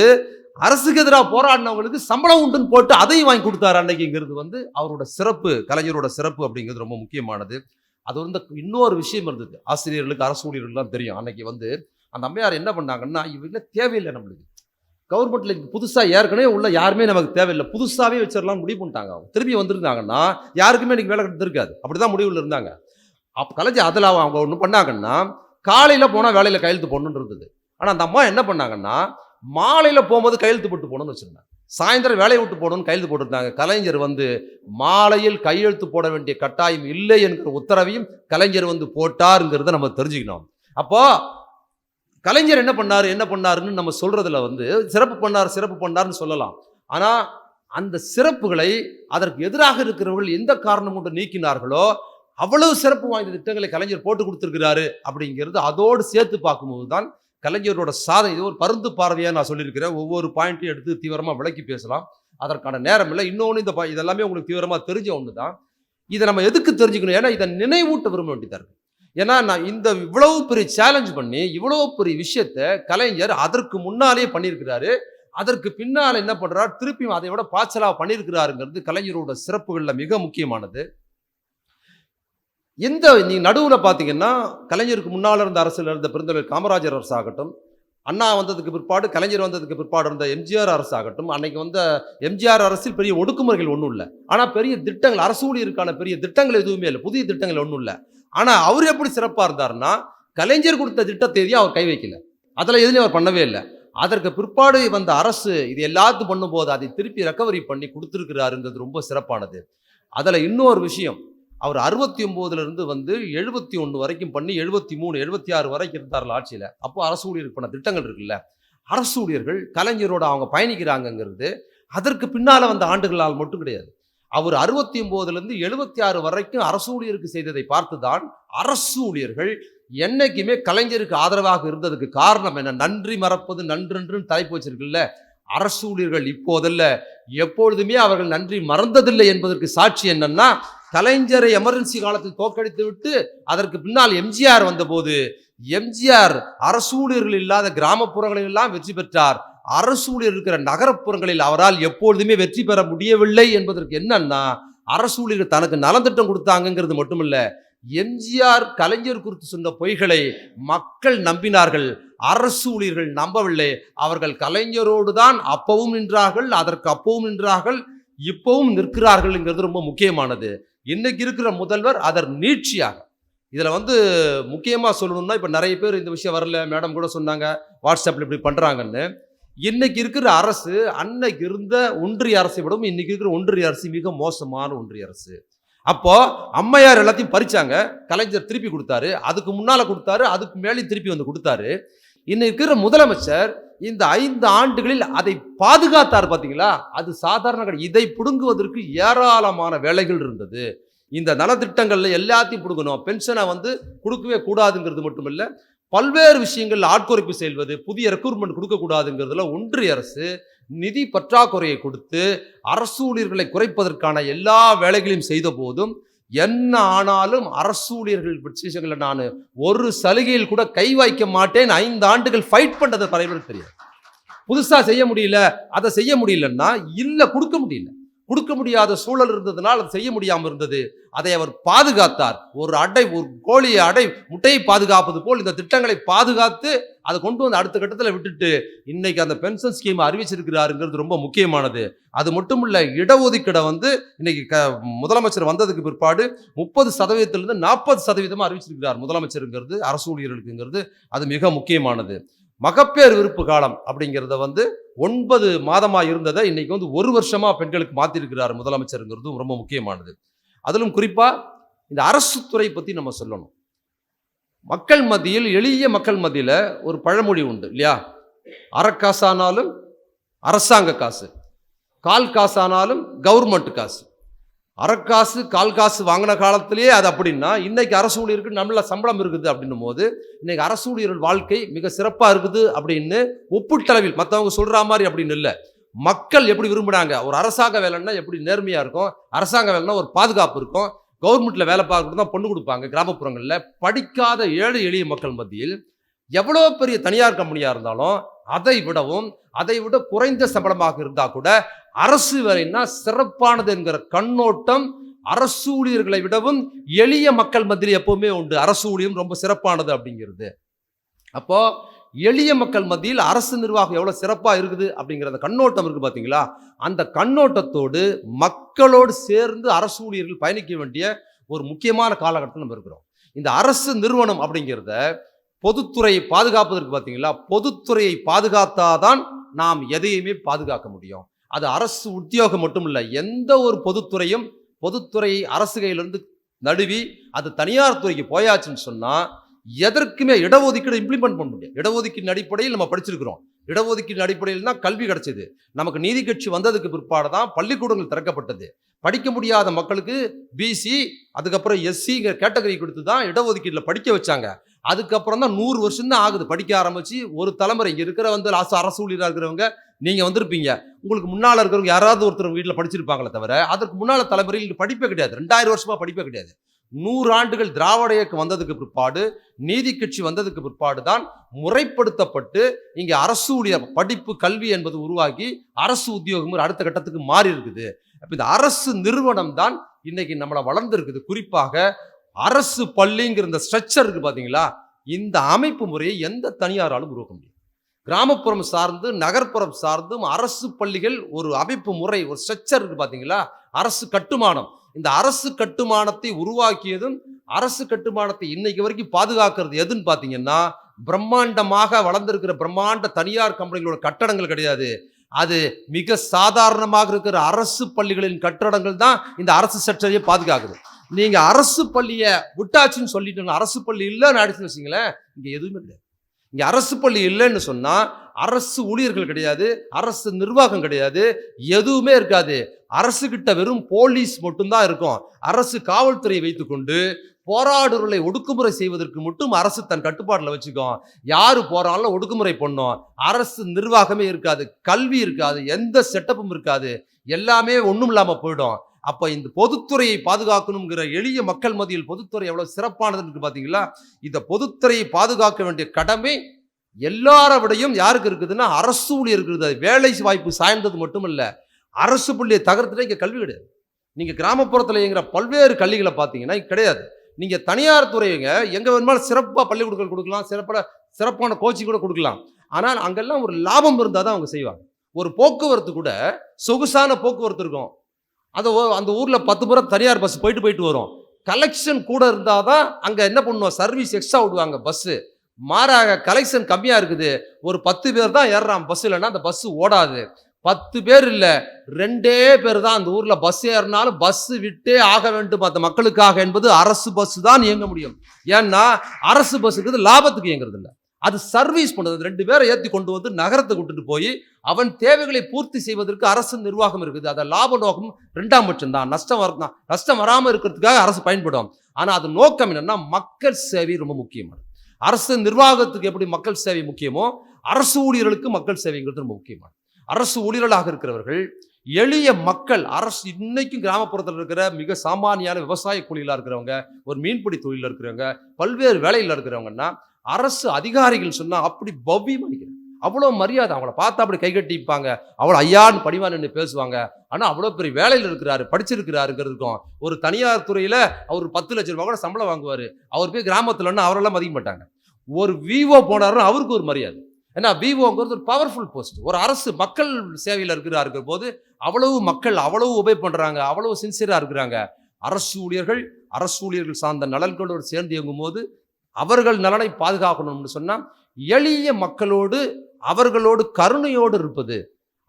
அரசுக்கு எதிராக போராடினவங்களுக்கு சம்பளம் உண்டுன்னு போட்டு அதையும் வாங்கி கொடுத்தாரு அன்னைக்குங்கிறது வந்து அவரோட சிறப்பு, கலைஞரோட சிறப்பு அப்படிங்கிறது ரொம்ப முக்கியமானது. அது வந்து இன்னொரு விஷயம் இருந்தது, ஆசிரியர்களுக்கு அரசு ஊழியர்களுக்கு தெரியும். அன்னைக்கு வந்து அந்த அம்மையார் என்ன பண்ணாங்கன்னா இவங்க தேவையில்லை, நம்மளுக்கு கவர்மெண்ட்ல புதுசாக ஏற்கனவே உள்ள யாருமே நமக்கு தேவையில்லை, புதுசாகவே வச்சிடலாம் முடிவு பண்ணிட்டாங்க. அவங்க திரும்பி வந்திருந்தாங்கன்னா யாருக்குமே இன்னைக்கு வேலை கிடைத்திருக்காது. அப்படிதான் முடிவில் இருந்தாங்க. அப்போ கலைஞர் அதில் அவங்க ஒன்று பண்ணாங்கன்னா காலையில் போனால் வேலையில் கையெழுத்து போடணுன்னு இருந்தது. ஆனால் அந்த அம்மா என்ன பண்ணாங்கன்னா மாலையில் போகும்போது கையெழுத்து போட்டு போகணும்னு வச்சுருந்தாங்க. சாயந்தரம் வேலையை விட்டு போடணும்னு கையெழுத்து போட்டுருந்தாங்க. கலைஞர் வந்து மாலையில் கையெழுத்து போட வேண்டிய கட்டாயம் இல்லை என்கிற உத்தரவையும் கலைஞர் வந்து போட்டாருங்கிறத நம்ம தெரிஞ்சுக்கணும். அப்போ கலைஞர் என்ன பண்ணாருன்னு நம்ம சொல்றதுல வந்து சிறப்பு பண்ணார்னு சொல்லலாம். ஆனா அந்த சிறப்புகளை அதற்கு எதிராக இருக்கிறவர்கள் எந்த காரணம் கொண்டு நீக்கினார்களோ அவ்வளவு சிறப்பு வாய்ந்த திட்டங்களை கலைஞர் போட்டு கொடுத்திருக்கிறாரு அப்படிங்கிறது அதோடு சேர்த்து பார்க்கும்போது தான் கலைஞரோட சாதனை. இது ஒரு பருந்து பார்வையாக நான் சொல்லியிருக்கிறேன். ஒவ்வொரு பாயிண்ட்டையும் எடுத்து தீவிரமாக விளக்கி பேசலாம், அதற்கான நேரம் இல்லை. இன்னொன்று இதெல்லாமே உங்களுக்கு தீவிரமாக தெரிஞ்ச ஒன்று தான். இதை நம்ம எதுக்கு தெரிஞ்சுக்கணும், ஏன்னா இதை நினைவூட்ட விரும்ப வேண்டியதாக இருக்கு. ஏன்னா நான் இந்த இவ்வளவு பெரிய சேலஞ்ச் பண்ணி இவ்வளவு பெரிய விஷயத்த கலைஞர் அதற்கு முன்னாலே பண்ணியிருக்கிறாரு. அதற்கு பின்னால் என்ன பண்றார், திருப்பியும் அதை விட பாய்ச்சலா பண்ணியிருக்கிறாருங்கிறது கலைஞரோட சிறப்புகள்ல மிக முக்கியமானது. நீ நடுவுல பார்த்தீங்கன்னா, கலைஞருக்கு முன்னால இருந்த அரசுல இருந்த பெருந்தலைவர் காமராஜர் அரசாகட்டும், அண்ணா வந்ததுக்கு பிற்பாடு, கலைஞர் வந்ததுக்கு பிற்பாடு இருந்த எம்ஜிஆர் அரசாகட்டும், அன்னைக்கு வந்த எம்ஜிஆர் அரசில் பெரிய ஒடுக்குமுறைகள் ஒன்றும் இல்லை. ஆனா பெரிய திட்டங்கள், அரசு ஊழியருக்கான பெரிய திட்டங்கள் எதுவுமே இல்லை, புதிய திட்டங்கள் ஒன்றும் இல்லை. ஆனா அவர் எப்படி சிறப்பா இருந்தாருன்னா, கலைஞர் கொடுத்த திட்டத்தேதியை அவர் கை வைக்கல, அதில் எதுலையும் அவர் பண்ணவே இல்லை. அதற்கு பிற்பாடு வந்த அரசு இது எல்லாத்தையும் பண்ணும்போது அதை திருப்பி ரெக்கவரி பண்ணி கொடுத்துருக்கிறாருங்கிறது ரொம்ப சிறப்பானது. அதில் இன்னொரு விஷயம், அவர் 69 வந்து 71 வரைக்கும் பண்ணி 73 76 வரைக்கும் இருந்தார்கள் ஆட்சியில். அப்போ அரசு ஊழியருக்கு பண்ண திட்டங்கள் இருக்குல்ல, அரசு ஊழியர்கள் கலைஞரோட அவங்க பயணிக்கிறாங்கங்கிறது அதற்கு பின்னால் வந்த ஆண்டுகளால் மட்டும் கிடையாது. அவர் 69 76 வரைக்கும் அரசு ஊழியருக்கு செய்ததை பார்த்துதான் அரசு ஊழியர்கள் என்னைக்குமே கலைஞருக்கு ஆதரவாக இருந்ததுக்கு காரணம் என்ன, நன்றி மறப்பது நன்றென்று தலைப்பு வச்சிருக்குல்ல, அரசு ஊழியர்கள் இப்போதல்ல எப்பொழுதுமே அவர்கள் நன்றி மறந்ததில்லை என்பதற்கு சாட்சி என்னன்னா, கலைஞரை எமர்ஜென்சி காலத்தில் தோற்கடித்து விட்டு அதற்கு பின்னால் எம்ஜிஆர் வந்தபோது எம்ஜிஆர் அரசு ஊழியர்கள் இல்லாத கிராமப்புறங்களில் எல்லாம் வெற்றி பெற்றார், அரசு ஊழியர் இருக்கிற நகரப்புறங்களில் அவரால் எப்பொழுதுமே வெற்றி பெற முடியவில்லை என்பதற்கு என்னன்னா, அரசு ஊழியர்கள் தனக்கு நலத்திட்டம் கொடுத்தாங்கிறது மட்டுமில்ல, எம்ஜிஆர் கலைஞர் குறித்து சொன்ன பொய்களை மக்கள் நம்பினார்கள், அரசு ஊழியர்கள் நம்பவில்லை. அவர்கள் கலைஞரோடு தான் அப்பவும் நின்றார்கள், அதற்கு அப்பவும் நின்றார்கள், இப்பவும் நிற்கிறார்கள்ங்கிறது ரொம்ப முக்கியமானது. இன்னைக்கு இருக்கிற முதல்வர் அதர் நீட்சியாக இதில் முக்கியமாக சொல்லணும்னா, இப்போ நிறைய பேர் இந்த விஷயம் வரல, மேடம் கூட சொன்னாங்க வாட்ஸ்அப்பில் இப்படி பண்ணுறாங்கன்னு. இன்னைக்கு இருக்கிற அரசு அன்னைக்கு இருந்த ஒன்றிய அரசை விடவும் இன்னைக்கு இருக்கிற ஒன்றிய அரசு மிக மோசமான ஒன்றிய அரசு. அப்போ அம்மையார் எல்லாத்தையும் பறிச்சாங்க, கலைஞர் திருப்பி கொடுத்தாரு, அதுக்கு முன்னால கொடுத்தாரு, அதுக்கு மேலே திருப்பி கொடுத்தாரு. இன்னைக்கு இருக்கிற முதலமைச்சர் இந்த 5 ஆண்டுகளில் அதை பாதுகாத்தார். பார்த்தீங்களா, அது சாதாரண கிடையாது. இதை பிடுங்குவதற்கு ஏராளமான வேலைகள் இருந்தது. இந்த நலத்திட்டங்கள்ல எல்லாத்தையும் பிடுங்கணும், பென்ஷனை கொடுக்கவே கூடாதுங்கிறது மட்டுமில்ல, பல்வேறு விஷயங்கள் ஆட்குறைப்பு செய்வது, புதிய ரெக்ரூட்மெண்ட் கொடுக்கக்கூடாதுங்கிறதுல ஒன்றிய அரசு நிதி பற்றாக்குறையை கொடுத்து அரசு ஊழியர்களை குறைப்பதற்கான எல்லா வேலைகளையும் செய்த போதும் என்ன ஆனாலும் அரசு ஊழியர்கள் விஷயங்களை நான் ஒரு சலுகையில் கூட கை வைக்க மாட்டேன் 5 ஆண்டுகள் ஃபைட் பண்ணது பல பேருக்கு தெரியாது. புதுசா செய்ய முடியல, அதை செய்ய முடியலன்னா இல்ல, கொடுக்க முடியாத சூழல் இருந்ததுனால் அதை செய்ய முடியாமல் இருந்தது. அதை அவர் பாதுகாத்தார். ஒரு கோழி முட்டையை பாதுகாப்பது போல் இந்த திட்டங்களை பாதுகாத்து அதை கொண்டு அடுத்த கட்டத்தில் விட்டுட்டு இன்னைக்கு அந்த பென்ஷன் ஸ்கீம் அறிவிச்சிருக்கிறாருங்கிறது ரொம்ப முக்கியமானது. அது மட்டும் இல்ல, இடஒதுக்கீடை இன்னைக்கு முதலமைச்சர் வந்ததுக்கு பிற்பாடு 30% 40% அறிவிச்சிருக்கிறார் முதலமைச்சருங்கிறது, அரசு ஊழியர்களுக்குங்கிறது அது மிக முக்கியமானது. மகப்பேறு விருப்பு காலம் அப்படிங்கிறத 9 மாதமா இருந்ததை இன்னைக்கு 1 வருஷமா பெண்களுக்கு மாத்திருக்கிறார் முதலமைச்சருங்கிறது ரொம்ப முக்கியமானது. அதிலும் குறிப்பா இந்த அரசு துறை பத்தி நம்ம சொல்லணும். மக்கள் மத்தியில், எளிய மக்கள் மத்தியில ஒரு பழமொழி உண்டு இல்லையா, அரைக்காசானாலும் அரசாங்க காசு, கால் காசானாலும் கவர்மெண்ட் காசு. அரைக்காசு கால் காசு வாங்கின காலத்திலேயே அது அப்படின்னா, இன்னைக்கு அரசு ஊழியருக்கு நல்ல சம்பளம் இருக்குது அப்படின்னும் போது இன்னைக்கு அரசு ஊழியர்கள் வாழ்க்கை மிக சிறப்பா இருக்குது அப்படின்னு ஒப்பீட்டளவில் மற்றவங்க சொல்ற மாதிரி அப்படின்னு இல்லை, மக்கள் எப்படி விரும்புறாங்க, ஒரு அரசாங்க வேலைன்னா எப்படி நேர்மையா இருக்கும், அரசாங்க வேலைன்னா ஒரு பாதுகாப்பு இருக்கும், கவர்மெண்ட்ல வேலை பார்க்கறது தான் பொண்ணு கொடுப்பாங்க. கிராமப்புறங்கள்ல படிக்காத ஏழை எளிய மக்கள் மத்தியில் எவ்வளோ பெரிய தனியார் கம்பெனியா இருந்தாலும் அதை விட குறைந்த சம்பளமாக இருந்தா கூட அரசு வேலைன்னா சிறப்பானது என்கிற கண்ணோட்டம் அரசு ஊழியர்களை விடவும் எளிய மக்கள் மத்தியில் எப்பவுமே உண்டு. அரசு ஊழியம் ரொம்ப சிறப்பானது அப்படிங்கிறது. அப்போ எளிய மக்கள் மத்தியில் அரசு நிர்வாகம் எவ்வளவு சிறப்பா இருக்குது அப்படிங்கிற அந்த கண்ணோட்டம் இருக்கு பாத்தீங்களா, அந்த கண்ணோட்டத்தோடு மக்களோடு சேர்ந்து அரசு ஊழியர்கள் பயணிக்க வேண்டிய ஒரு முக்கியமான காலகட்டத்தில் நம்ம இருக்கிறோம். இந்த அரசு நிறுவனம் அப்படிங்கிறத பொதுத்துறையை பாதுகாப்பதற்கு பார்த்தீங்களா, பொதுத்துறையை பாதுகாத்தாதான் நாம் எதையுமே பாதுகாக்க முடியும். அது அரசு உத்தியோகம் மட்டும் இல்லை, எந்த ஒரு பொதுத்துறை அரசு கையிலிருந்து நடுவி அது தனியார் துறைக்கு போயாச்சுன்னு சொன்னா எதற்குமே இடஒதுக்கீடு இம்ப்ளிமெண்ட் பண்ண முடியும். இடஒதுக்கீடு அடிப்படையில் நம்ம படிச்சிருக்கிறோம், இடஒதுக்கீடு அடிப்படையில் தான் கல்வி கிடைச்சது. நமக்கு நீதி கட்சி வந்ததுக்கு பிற்பாடு தான் பள்ளிக்கூடங்கள் திறக்கப்பட்டது. படிக்க முடியாத மக்களுக்கு பிசி, அதுக்கப்புறம் எஸ்சிங்கிற கேட்டகரி கொடுத்து தான் இடஒதுக்கீட்டில் படிக்க வச்சாங்க. அதுக்கப்புறம் தான் 100 வருஷம் தான் ஆகுது படிக்க ஆரம்பிச்சு. ஒரு தலைமுறை இங்கே இருக்கிற அரசு ஊழியராக இருக்கிறவங்க நீங்கள் வந்திருப்பீங்க, உங்களுக்கு முன்னால் இருக்கிறவங்க யாராவது ஒருத்தர் வீட்டில் படிச்சிருப்பாங்களே தவிர அதற்கு முன்னால் தலைமுறையில் படிப்பே கிடையாது. 2000 வருஷமா படிப்பே கிடையாது. 100 ஆண்டுகள் திராவிட இயக்கம் வந்ததுக்கு பிற்பாடு, நீதி கட்சி வந்ததுக்கு பிற்பாடு தான் முறைப்படுத்தப்பட்டு இங்கே அரசு ஊழியர் படிப்பு கல்வி என்பது உருவாகி அரசு உத்தியோகம் அடுத்த கட்டத்துக்கு மாறி இருக்குது. அப்ப இந்த அரசு நிறுவனம் தான் இன்னைக்கு நம்மளை வளர்ந்துருக்குது. குறிப்பாக அரசு பள்ளிங்கிற இந்த ஸ்ட்ரக்சர் இருக்கு பாத்தீங்களா, இந்த அமைப்பு முறையை எந்த தனியாராலும் உருவாக்க முடியும். கிராமப்புறம் சார்ந்து நகர்ப்புறம் சார்ந்தும் அரசு பள்ளிகள் ஒரு அமைப்பு முறை, ஒரு ஸ்ட்ரக்சர் இருக்கு பாத்தீங்களா, அரசு கட்டுமானம். இந்த அரசு கட்டுமானத்தை உருவாக்கியதும் அரசு கட்டுமானத்தை இன்னைக்கு வரைக்கும் பாதுகாக்கிறது எதுன்னு பாத்தீங்கன்னா, பிரம்மாண்டமாக வளர்ந்திருக்கிற பிரம்மாண்ட தனியார் கம்பெனிகளோட கட்டடங்கள் கிடையாது. அது மிக சாதாரணமாக இருக்கிற அரசு பள்ளிகளின் கட்டடங்கள் தான் இந்த அரசு ஸ்ட்ரக்சரையே பாதுகாக்குது. நீங்க அரசு பள்ளியை விட்டாச்சுன்னு சொல்லிட்டு அரசு பள்ளி இல்லைன்னு அடிச்சுன்னு வச்சிங்களேன், இங்க எதுவுமே கிடையாது. இங்க அரசு பள்ளி இல்லைன்னு சொன்னா அரசு ஊழியர்கள் கிடையாது, அரசு நிர்வாகம் கிடையாது, எதுவுமே இருக்காது. அரசு கிட்ட வெறும் போலீஸ் மட்டும்தான் இருக்கும். அரசு காவல்துறையை வைத்துக்கொண்டு போராடுகளை ஒடுக்குமுறை செய்வதற்கு மட்டும் அரசு தன் கட்டுப்பாட்டில் வச்சுக்கும். யாரு போறாலும் ஒடுக்குமுறை பண்ணும். அரசு நிர்வாகமே இருக்காது, கல்வி இருக்காது, எந்த செட்டப்பும் இருக்காது, எல்லாமே ஒண்ணும் இல்லாம போயிடும். அப்ப இந்த பொதுத்துறையை பாதுகாக்கணுங்கிற எளிய மக்கள் மத்தியில் பொதுத்துறை எவ்வளவு சிறப்பானதுன்னு பாத்தீங்களா. இந்த பொதுத்துறையை பாதுகாக்க வேண்டிய கடமை எல்லார விடையும் யாருக்கு இருக்குதுன்னா அரசு ஊழியருக்கு இருக்குது. வேலை வாய்ப்பு சாய்ந்தது மட்டும் இல்ல, அரசு பள்ளியை தகர்த்துட்டு இங்க கல்வி கிடையாது. நீங்க கிராமப்புறத்தில் இயங்குற பல்வேறு கல்விகளை பார்த்தீங்கன்னா கிடையாது. நீங்க தனியார் துறைங்க எங்க வேணுமாலும் சிறப்பாக பள்ளிக்கூடங்கள் கொடுக்கலாம், சிறப்பான கோச்சிங் கூட கொடுக்கலாம். ஆனால் அங்கெல்லாம் ஒரு லாபம் இருந்தால் தான் அவங்க செய்வாங்க. ஒரு போக்குவரத்து கூட சொகுசான போக்குவரத்து இருக்கும். அந்த ஊர்ல 10 முறை தனியார் பஸ் போயிட்டு வரும். கலெக்ஷன் கூட இருந்தால் தான் அங்க என்ன பண்ணுவோம், சர்வீஸ் எக்ஸ்ட்ரா விடுவாங்க பஸ்ஸு. மாறாக கலெக்ஷன் கம்மியா இருக்குது, ஒரு 10 பேர் தான் ஏறுறான் பஸ், இல்லைன்னா அந்த பஸ் ஓடாது. 10 பேர் இல்ல, 2 பேர் தான் அந்த ஊர்ல பஸ் ஏறினாலும் பஸ் விட்டே ஆக வேண்டும் அந்த மக்களுக்காக என்பது அரசு பஸ் தான் இயங்க முடியும். ஏன்னா அரசு பஸ்ஸுக்கு லாபத்துக்கு இயங்குறது இல்லை, அது சர்வீஸ் பண்ணுறது. 2 பேரை ஏற்றி கொண்டு வந்து நகரத்தை கூட்டிட்டு போய் அவன் தேவைகளை பூர்த்தி செய்வதற்கு அரசு நிர்வாகம் இருக்குது. அதை லாப நோக்கம் 2ஆம் பட்சம் தான். நஷ்டம் வராமல் இருக்கிறதுக்காக அரசு பயன்படும். ஆனா அது நோக்கம் என்னன்னா மக்கள் சேவை ரொம்ப முக்கியமானது. அரசு நிர்வாகத்துக்கு எப்படி மக்கள் சேவை முக்கியமோ, அரசு ஊழியர்களுக்கு மக்கள் சேவைங்கிறது ரொம்ப முக்கியமானது. அரசு ஊழியர்களாக இருக்கிறவர்கள் எளிய மக்கள், அரசு இன்னைக்கும் கிராமப்புறத்தில் இருக்கிற மிக சாமானியான விவசாய கூலிகளாக இருக்கிறவங்க, ஒரு மீன்பிடி தொழிலில் இருக்கிறவங்க, பல்வேறு வேலையில் இருக்கிறவங்கன்னா அரசு அதிகாரிகள் சொன்னா அப்படி பவ்யமா நினைக்கிறேன், அவ்வளோ மரியாதை. அவங்கள பார்த்தா அப்படி கைகட்டிப்பாங்க, அவ்வளோ ஐயான்னு படிவான்னு பேசுவாங்க. ஆனால் அவ்வளோ பெரிய வேலையில் இருக்கிறாரு, படிச்சிருக்கிறாருங்கிறதுக்கும். ஒரு தனியார் துறையில் அவர் 10 லட்சம் ரூபாய் கூட சம்பளம் வாங்குவார். அவர் போய் கிராமத்துலன்னா அவரெல்லாம் மதிக்க மாட்டாங்க. ஒரு விவோ போனாருன்னு அவருக்கு ஒரு மரியாதை. ஏன்னா விவோங்கிறது ஒரு பவர்ஃபுல் போஸ்ட். ஒரு அரசு மக்கள் சேவையில் இருக்கிற போது அவ்வளவு மக்கள் அவ்வளவு உபயோக பண்றாங்க, அவ்வளவு சின்சியரா இருக்கிறாங்க. அரசு ஊழியர்கள் சார்ந்த நலன்களோடு சேர்ந்து இயங்கும் போது அவர்கள் நலனை பாதுகாக்கணும்னு சொன்னா எளிய மக்களோடு அவர்களோடு கருணையோடு இருப்பது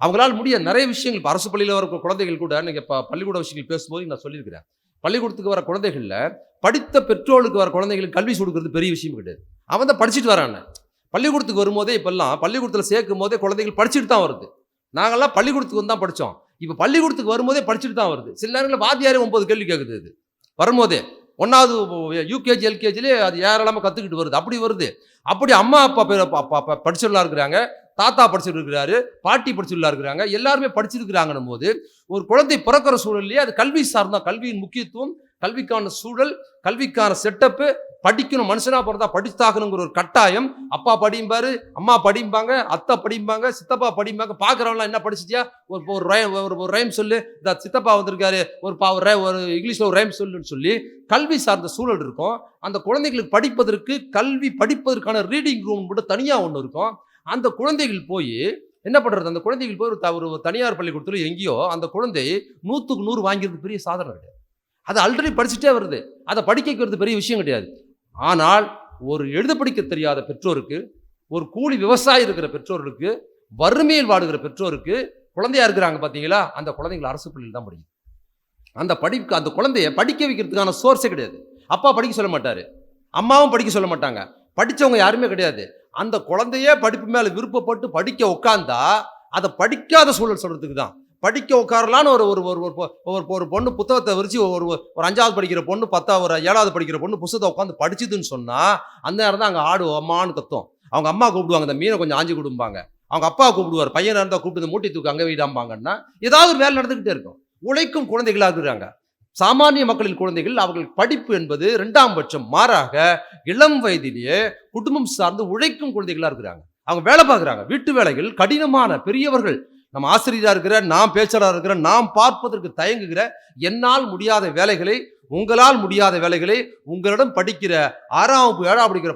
அவங்களால் முடியாது. நிறைய விஷயங்கள் இப்போ அரசு பள்ளியில் வர குழந்தைகள் கூட நீங்க பள்ளிக்கூட விஷயங்கள் பேசும்போது நான் சொல்லியிருக்கிறேன், பள்ளிக்கூடத்துக்கு வர குழந்தைகள்ல படித்த பெற்றோருக்கு வர குழந்தைகளுக்கு கல்வி கொடுக்கறது பெரிய விஷயம் கிடையாது. அவன் தான் படிச்சுட்டு வரான். பள்ளிக்கூடத்துக்கு வரும்போதே இப்பெல்லாம் பள்ளிக்கூடத்தில் சேர்க்கும் போதே குழந்தைகள் படிச்சுட்டு தான் வருது. நாங்கள்லாம் பள்ளிக்கூடத்துக்கு வந்து தான் படித்தோம், இப்போ பள்ளிக்கூடத்துக்கு வரும்போதே படிச்சுட்டு தான் வருது. சில நேரங்களில் வாத்தியாரே 9 கேள்வி கேட்குது. இது வரும்போதே 1வது யூகேஜி எல்கேஜிலே அது ஏராளமாக கற்றுக்கிட்டு வருது. அப்படி வருது. அப்படி அம்மா அப்பா படிச்சுலாம் இருக்கிறாங்க, தாத்தா படிச்சுட்டு இருக்கிறாரு, பாட்டி படிச்சுலாம் இருக்கிறாங்க, எல்லாருமே படிச்சிருக்கிறாங்கன்னும் போது ஒரு குழந்தை பிறக்கிற சூழல்லையே அது கல்வி சார்ந்தா, கல்வியின் முக்கியத்துவம், கல்விக்கான சூழல், கல்விக்கான செட்டப்பு, படிக்கணும், மனுஷனா பிறந்தா படித்தாகணுங்கிற ஒரு கட்டாயம். அப்பா படிம்பாரு, அம்மா படிம்பாங்க, அத்தை படிம்பாங்க, சித்தப்பா படிம்பாங்க. பார்க்குறவங்களாம் என்ன படிச்சிட்டியா, ஒரு ரைம் சொல்லு, இந்த சித்தப்பா வந்திருக்காரு, ஒரு இங்கிலீஷில் ஒரு ரைம் சொல்லுன்னு சொல்லி கல்வி சார்ந்த சூழல் இருக்கும். அந்த குழந்தைகளுக்கு படிப்பதற்கான ரீடிங் ரூம் கூட தனியாக ஒன்று இருக்கும். அந்த குழந்தைகள் போய் என்ன பண்ணுறது, அந்த குழந்தைகள் போய் ஒரு தனியார் பள்ளிக்கூடத்தில் எங்கேயோ அந்த குழந்தை 100க்கு 100 வாங்கிறது பெரிய சாதனை கிடையாது. அது ஆல்ரெடி படிச்சுட்டே வருது, அதை படிக்க வைக்கிறது பெரிய விஷயம் கிடையாது. ஆனால் ஒரு எழுத படிக்க தெரியாத பெற்றோருக்கு, ஒரு கூலி விவசாயி இருக்கிற பெற்றோர்களுக்கு, வறுமையில் வாடுகிற பெற்றோருக்கு குழந்தையா இருக்கிறாங்க பார்த்தீங்களா, அந்த குழந்தைகள் அரசு பள்ளியில் தான் படிக்கும். அந்த குழந்தைய படிக்க வைக்கிறதுக்கான சோர்ஸே கிடையாது. அப்பா படிக்க சொல்ல மாட்டாரு, அம்மாவும் படிக்க சொல்ல மாட்டாங்க, படித்தவங்க யாருமே கிடையாது. அந்த குழந்தையே படிப்பு மேலே விருப்பப்பட்டு படிக்க உட்காந்தா அதை படிக்காத சூழல் சொல்றதுக்கு தான். படிக்க உட்காரலான்னு ஒரு பொண்ணு புத்தகத்தை விரிச்சு ஒரு 5வது படிக்கிற பொண்ணு, 7வது படிக்கிற பொண்ணு புத்தகத்தை உட்காந்து படிச்சுதுன்னு சொன்னா அந்த நேரம் தான் அங்கே ஆடு அம்மான்னு கத்தும். அவங்க அம்மா கூப்பிடுவாங்க, அந்த மீனை கொஞ்சம் ஆஞ்சி கொடுப்பாங்க. அவங்க அப்பா கூப்பிடுவார், பையனாக இருந்தால் கூப்பிட்டு மூட்டை தூக்கு அங்கே வீடாம்பாங்கன்னா ஏதாவது ஒரு வேலை நடந்துக்கிட்டே இருக்கும். உழைக்கும் குழந்தைகளாக இருக்கிறாங்க. சாமானிய மக்களின் குழந்தைகள் அவர்கள் படிப்பு என்பது 2ஆம் பட்சம். மாறாக இளம் வயதிலேயே குடும்பம் சார்ந்து உழைக்கும் குழந்தைகளா இருக்கிறாங்க. அவங்க வேலை பார்க்குறாங்க. வீட்டு வேலைகள் கடினமான பெரியவர்கள். நம்ம ஆசிரியரா இருக்கிற, நான் பேச்சாளரா இருக்கிற, நாம் பார்ப்பதற்கு தயங்குகிற, என்னால் முடியாத வேலைகளை, உங்களால் முடியாத வேலைகளை உங்களிடம் படிக்கிற 6ஆம் வகுப்பு 7ஆம் படிக்கிற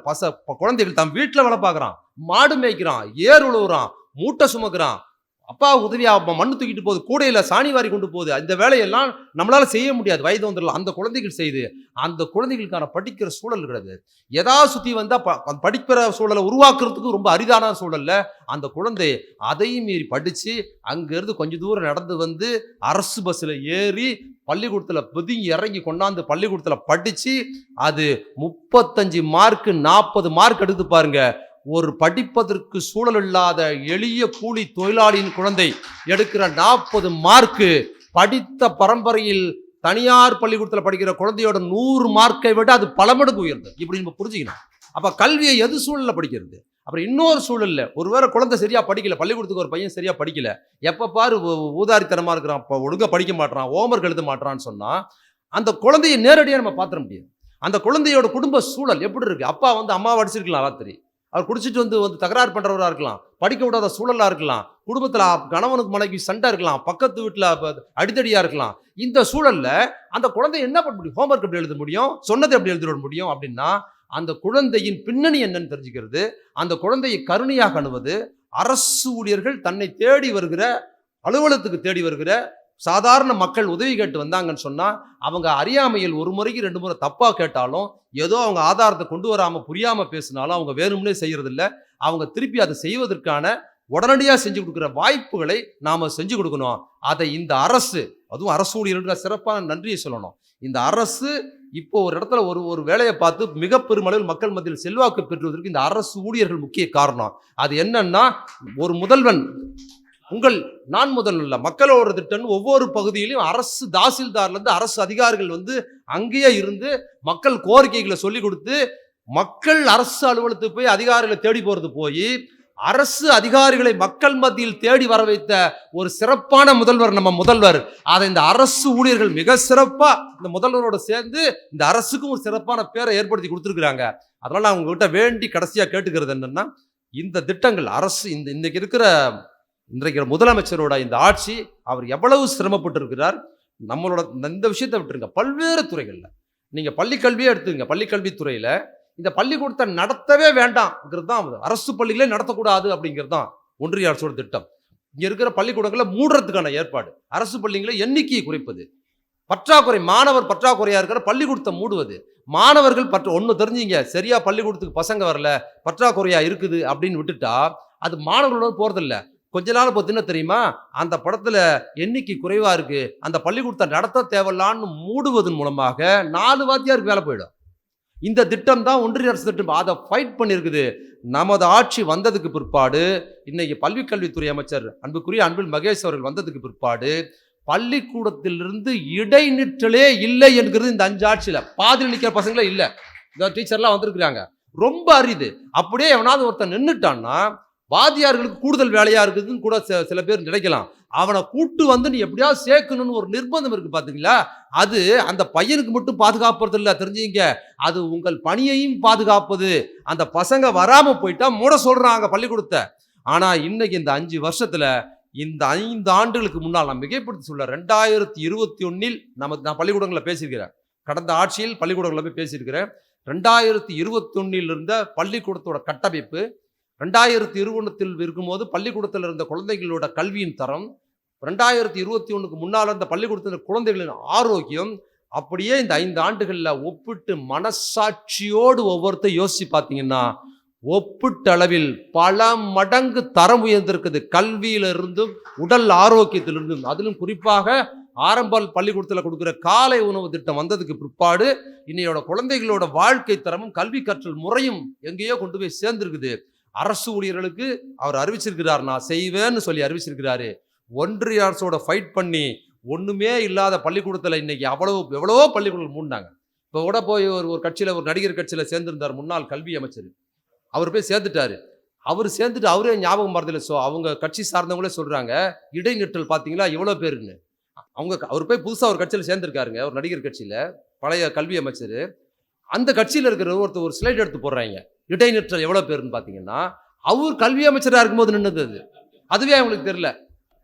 குழந்தைகள் தம் வீட்டில் வேலை பார்க்குறான், மாடு மேய்க்கிறான், ஏர் உழுவுறான், மூட்டை சுமக்கிறான், அப்பா உதவியா மண்ணு தூக்கிட்டு போகுது, கூடையில சாணி வாரி கொண்டு போகுது. இந்த வேலையெல்லாம் நம்மளால செய்ய முடியாது, வயது வந்துடலாம். அந்த குழந்தைகள் செய்து அந்த குழந்தைகளுக்கான படிக்கிற சூழல் கிடையாது. ஏதாவது சுத்தி வந்தா படிக்கிற சூழலை உருவாக்குறதுக்கு ரொம்ப அரிதான சூழல்ல அந்த குழந்தை அதையும் மீறி படிச்சு அங்கிருந்து கொஞ்சம் தூரம் நடந்து வந்து அரசு பஸ்ல ஏறி பள்ளிக்கூடத்துல புதுங்கி இறங்கி கொண்டாந்து பள்ளிக்கூடத்துல படிச்சு அது 35 மார்க் 40 மார்க் எடுத்து பாருங்க. ஒரு படிப்பதற்கு சூழல் இல்லாத எளிய கூலி தொழிலாளியின் குழந்தை எடுக்கிற 40 மார்க்கு படித்த பரம்பரையில் தனியார் பள்ளிக்கூடத்தில் படிக்கிற குழந்தையோட 100 மார்க்கை விட அது பல மடங்கு உயர்ந்தது. இப்படி நம்ம புரிஞ்சுக்கணும். அப்ப கல்வியை எது சூழல்ல படிக்கிறது? அப்புறம் இன்னொரு சூழல்ல ஒருவேளை குழந்தை சரியா படிக்கல, பள்ளிக்கூடத்துக்கு ஒரு பையன் சரியா படிக்கல, எப்ப பாரு ஊதாரித்தனமா இருக்கிறான், ஒழுங்கா படிக்க மாட்டான், ஹோம்ஒர்க் எழுத மாட்டான்னு சொன்னா அந்த குழந்தையை நேரடியாக நம்ம பார்த்துட முடியாது. அந்த குழந்தையோட குடும்ப சூழல் எப்படி இருக்கு? அப்பா அம்மாவை அடிச்சிருக்கலாம் ராத்திரி, அவர் குடிச்சிட்டு வந்து தகராறு பண்றவரா இருக்கலாம், படிக்க விடாத சூழலா இருக்கலாம், குடும்பத்துல கணவனுக்கு மனைவி சண்டை இருக்கலாம், பக்கத்து வீட்டுல அடிதடியா இருக்கலாம். இந்த சூழல்ல அந்த குழந்தை என்ன பண்ண முடியும்? ஹோம்ஒர்க் எப்படி எழுத முடியும்? சொன்னதை எப்படி எழுத முடியும்? அப்படின்னா அந்த குழந்தையின் பின்னணி என்னன்னு தெரிஞ்சுக்கிறது, அந்த குழந்தையை கருணையாக அணுவது, அரசு ஊழியர்கள் தன்னை தேடி வருகிற, அலுவலகத்துக்கு தேடி வருகிற சாதாரண மக்கள் உதவி கேட்டு வந்தாங்கன்னு சொன்னா அவங்க அறியாமையில் ஒரு முறைக்கு 2 முறை தப்பா கேட்டாலும், ஏதோ அவங்க ஆதாரத்தை கொண்டு வராம புரியாம பேசினாலும் அவங்க வேணும்னே செய்யறது இல்லை. அவங்க திருப்பி அதை செய்வதற்கான உடனடியாக செஞ்சு கொடுக்குற வாய்ப்புகளை நாம செஞ்சு கொடுக்கணும். அதை இந்த அரசு, அதுவும் அரசு ஊழியர்கள் சிறப்பான நன்றியை சொல்லணும். இந்த அரசு இப்போ ஒரு இடத்துல ஒரு வேலையை பார்த்து மிக பெருமளவில் மக்கள் மத்தியில் செல்வாக்கு பெற்றுவதற்கு இந்த அரசு ஊழியர்கள் முக்கிய காரணம். அது என்னன்னா, ஒரு முதல்வன் நான் முதல் இல்ல, மக்களோட திட்டம் ஒவ்வொரு பகுதியிலும் அரசு தாசில்தார்ல இருந்து அரசு அதிகாரிகள் வந்து அங்கேயே இருந்து மக்கள் கோரிக்கைகளை சொல்லி கொடுத்து, மக்கள் அரசு அலுவலகத்துக்கு போய் அதிகாரிகளை தேடி போறது போய் அரசு அதிகாரிகளை மக்கள் மத்தியில் தேடி வர வைத்த ஒரு சிறப்பான முதல்வர் நம்ம முதல்வர். அதை இந்த அரசு ஊழியர்கள் மிக சிறப்பா இந்த முதல்வரோட சேர்ந்து இந்த அரசுக்கும் ஒரு சிறப்பான பேரை ஏற்படுத்தி கொடுத்துருக்காங்க. அதனால அவங்க கிட்ட வேண்டி கடைசியா கேட்டுக்கிறது என்னன்னா, இந்த திட்டங்கள் அரசு இன்னைக்கு இருக்கிற இன்றைக்கு முதலமைச்சரோட இந்த ஆட்சி, அவர் எவ்வளவு சிரமப்பட்டு இருக்கிறார். நம்மளோட இந்த விஷயத்தை விட்டுருங்க, பல்வேறு துறைகள்ல நீங்க பள்ளிக்கல்வியே எடுத்துங்க. பள்ளிக்கல்வித்துறையில இந்த பள்ளிக்கூடத்தை நடத்தவே வேண்டாம்ங்கிறது தான், அரசு பள்ளிகளே நடத்தக்கூடாது அப்படிங்கிறது தான் ஒன்றிய அரசோட திட்டம். இங்க இருக்கிற பள்ளிக்கூடங்களை மூடுறதுக்கான ஏற்பாடு, அரசு பள்ளிகளை எண்ணிக்கையை குறைப்பது, பற்றாக்குறை மாணவர் பற்றாக்குறையா இருக்கிற பள்ளிக்கூடத்தை மூடுவது, மாணவர்கள் ஒன்று தெரிஞ்சுங்க, சரியா பள்ளிக்கூடத்துக்கு பசங்க வரல, பற்றாக்குறையா இருக்குது அப்படின்னு விட்டுட்டா அது மாணவர்களோட போறதில்லை. கொஞ்ச நாள் பார்த்தீங்கன்னா தெரியுமா, அந்த படத்துல எண்ணிக்கை குறைவா இருக்கு, அந்த பள்ளிக்கூடத்தை நடத்த தேவையில்லான்னு மூடுவதன் மூலமாக 4 வாத்தியாருக்கு வேலை போயிடும். இந்த திட்டம் தான் ஒன்றிய அரசு திட்டம். அதை ஃபைட் பண்ணியிருக்குது. நமது ஆட்சி வந்ததுக்கு பிற்பாடு, இன்னைக்கு பள்ளிக்கல்வித்துறை அமைச்சர் அன்பில் மகேஷ் அவர்கள் வந்ததுக்கு பிற்பாடு, பள்ளிக்கூடத்திலிருந்து இடைநிற்றலே இல்லை என்கிறது இந்த 5 ஆட்சியில. பாதியில் நிற்கிற பசங்களே இல்லை. இந்த டீச்சர்லாம் வந்திருக்கிறாங்க, ரொம்ப அரிது. அப்படியே எவனாவது ஒருத்தன் நின்றுட்டான்னா வாத்தியார்களுக்கு கூடுதல் வேலையா இருக்குதுன்னு கூட சில பேர் நினைக்கலாம். அவனை கூட்டு வந்து நீ எப்படியாவது சேர்க்கணும்னு ஒரு நிர்பந்தம் இருக்கு பாத்தீங்களா, அது அந்த பையனுக்கு மட்டும் பாதுகாப்பது இல்லை, தெரிஞ்சுங்க, அது உங்கள் பணியையும் பாதுகாப்பது. அந்த பசங்க வராம போயிட்டா மூட சொல்றாங்க பள்ளிக்கூடத்தை. ஆனா இன்னைக்கு இந்த 5 வருஷத்துல, இந்த 5 ஆண்டுகளுக்கு முன்னால் நான் மிகைப்படுத்தி சொல்ல, 2021 நான் பள்ளிக்கூடங்களை பேசியிருக்கிறேன், கடந்த ஆட்சியில் பள்ளிக்கூடங்களை போய் பேசியிருக்கிறேன். 2021 இருந்த பள்ளிக்கூடத்தோட கட்டமைப்பு, 2021 இருக்கும்போது பள்ளிக்கூடத்தில் இருந்த குழந்தைகளோட கல்வியின் தரம், 2021 முன்னால் இருந்த பள்ளிக்கூடத்தில் குழந்தைகளின் ஆரோக்கியம், அப்படியே இந்த 5 ஆண்டுகளில் ஒப்பிட்டு மனசாட்சியோடு ஒவ்வொருத்தர் யோசிச்சு பார்த்தீங்கன்னா ஒப்பிட்டளவில் பல மடங்கு தரம் உயர்ந்திருக்குது. கல்வியிலிருந்தும் உடல் ஆரோக்கியத்திலிருந்தும், அதிலும் குறிப்பாக ஆரம்ப பள்ளிக்கூடத்தில் கொடுக்குற காலை உணவு திட்டம் வந்ததுக்கு பிற்பாடு இன்னையோட குழந்தைகளோட வாழ்க்கை தரமும் கல்வி கற்றல் முறையும் எங்கேயோ கொண்டு போய் சேர்ந்திருக்குது. அரசு ஊழியர்களுக்கு அவர் அறிவிச்சிருக்கிறார், நான் செய்வேன்னு சொல்லி அறிவிச்சிருக்கிறாரு. ஒன்றிய அரசோட ஃபைட் பண்ணி ஒண்ணுமே இல்லாத பள்ளிக்கூடத்தில் இன்னைக்கு எவ்வளவோ பள்ளிக்கூடங்கள் மூடினாங்க. இப்போ கூட போய் ஒரு கட்சியில், ஒரு நடிகர் கட்சியில் சேர்ந்திருந்தார் முன்னாள் கல்வி அமைச்சர், அவர் போய் சேர்ந்துட்டாரு. அவர் சேர்ந்துட்டு அவரே ஞாபகம் மறதில்லை. அவங்க கட்சி சார்ந்தவங்களே சொல்றாங்க, இடைநிற்றல் பார்த்தீங்களா எவ்வளோ பேருன்னு. அவர் போய் புதுசாக ஒரு கட்சியில் சேர்ந்திருக்காருங்க, ஒரு நடிகர் கட்சியில், பழைய கல்வி அமைச்சர். அந்த கட்சியில் இருக்கிற ஒருத்தர் ஒரு ஸ்லைட் எடுத்து போடுறாங்க, இடைநிற்றல் எவ்வளோ பேருன்னு பார்த்தீங்கன்னா, அவர் கல்வி அமைச்சராக இருக்கும்போது நின்னது அது. அதுவே அவங்களுக்கு தெரியல.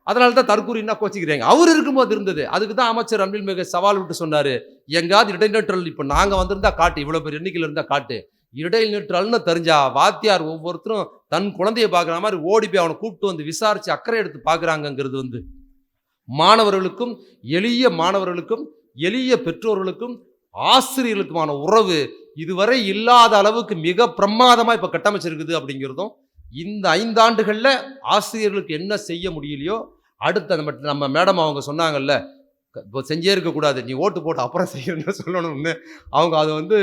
அதனால தான் தற்கூறின்னா கோச்சிக்கிறாங்க. அவர் இருக்கும்போது இருந்தது. அதுக்கு தான் அமைச்சர் அன்பில்மிகு சவால் விட்டு சொன்னார், எங்காவது இடைநிற்றல் இப்போ நாங்கள் வந்திருந்தா காட்டு, இவ்வளோ பேர் எண்ணிக்கையில் இருந்தால் காட்டு. இடைநிற்றல்னு தெரிஞ்சா வாத்தியார் ஒவ்வொருத்தரும் தன் குழந்தைய பார்க்குற மாதிரி ஓடி போய் அவனை கூப்பிட்டு வந்து விசாரித்து அக்கறை எடுத்து பார்க்குறாங்கங்கிறது வந்து மாணவர்களுக்கும், எளிய மாணவர்களுக்கும், எளிய பெற்றோர்களுக்கும், ஆசிரியர்களுக்குமான உறவு இதுவரை இல்லாத அளவுக்கு மிக பிரமாதமாக இப்போ கட்டமைச்சிருக்குது. அப்படிங்கிறதும் இந்த 5 ஆண்டுகளில் ஆசிரியர்களுக்கு என்ன செய்ய முடியலையோ, அடுத்த நம்ம மேடம் அவங்க சொன்னாங்கல்ல, இப்போ செஞ்சே இருக்கக்கூடாது, நீ ஓட்டு போட்டு அப்புறம் செய்யணும்னு சொல்லணும்னு, அவங்க அதை வந்து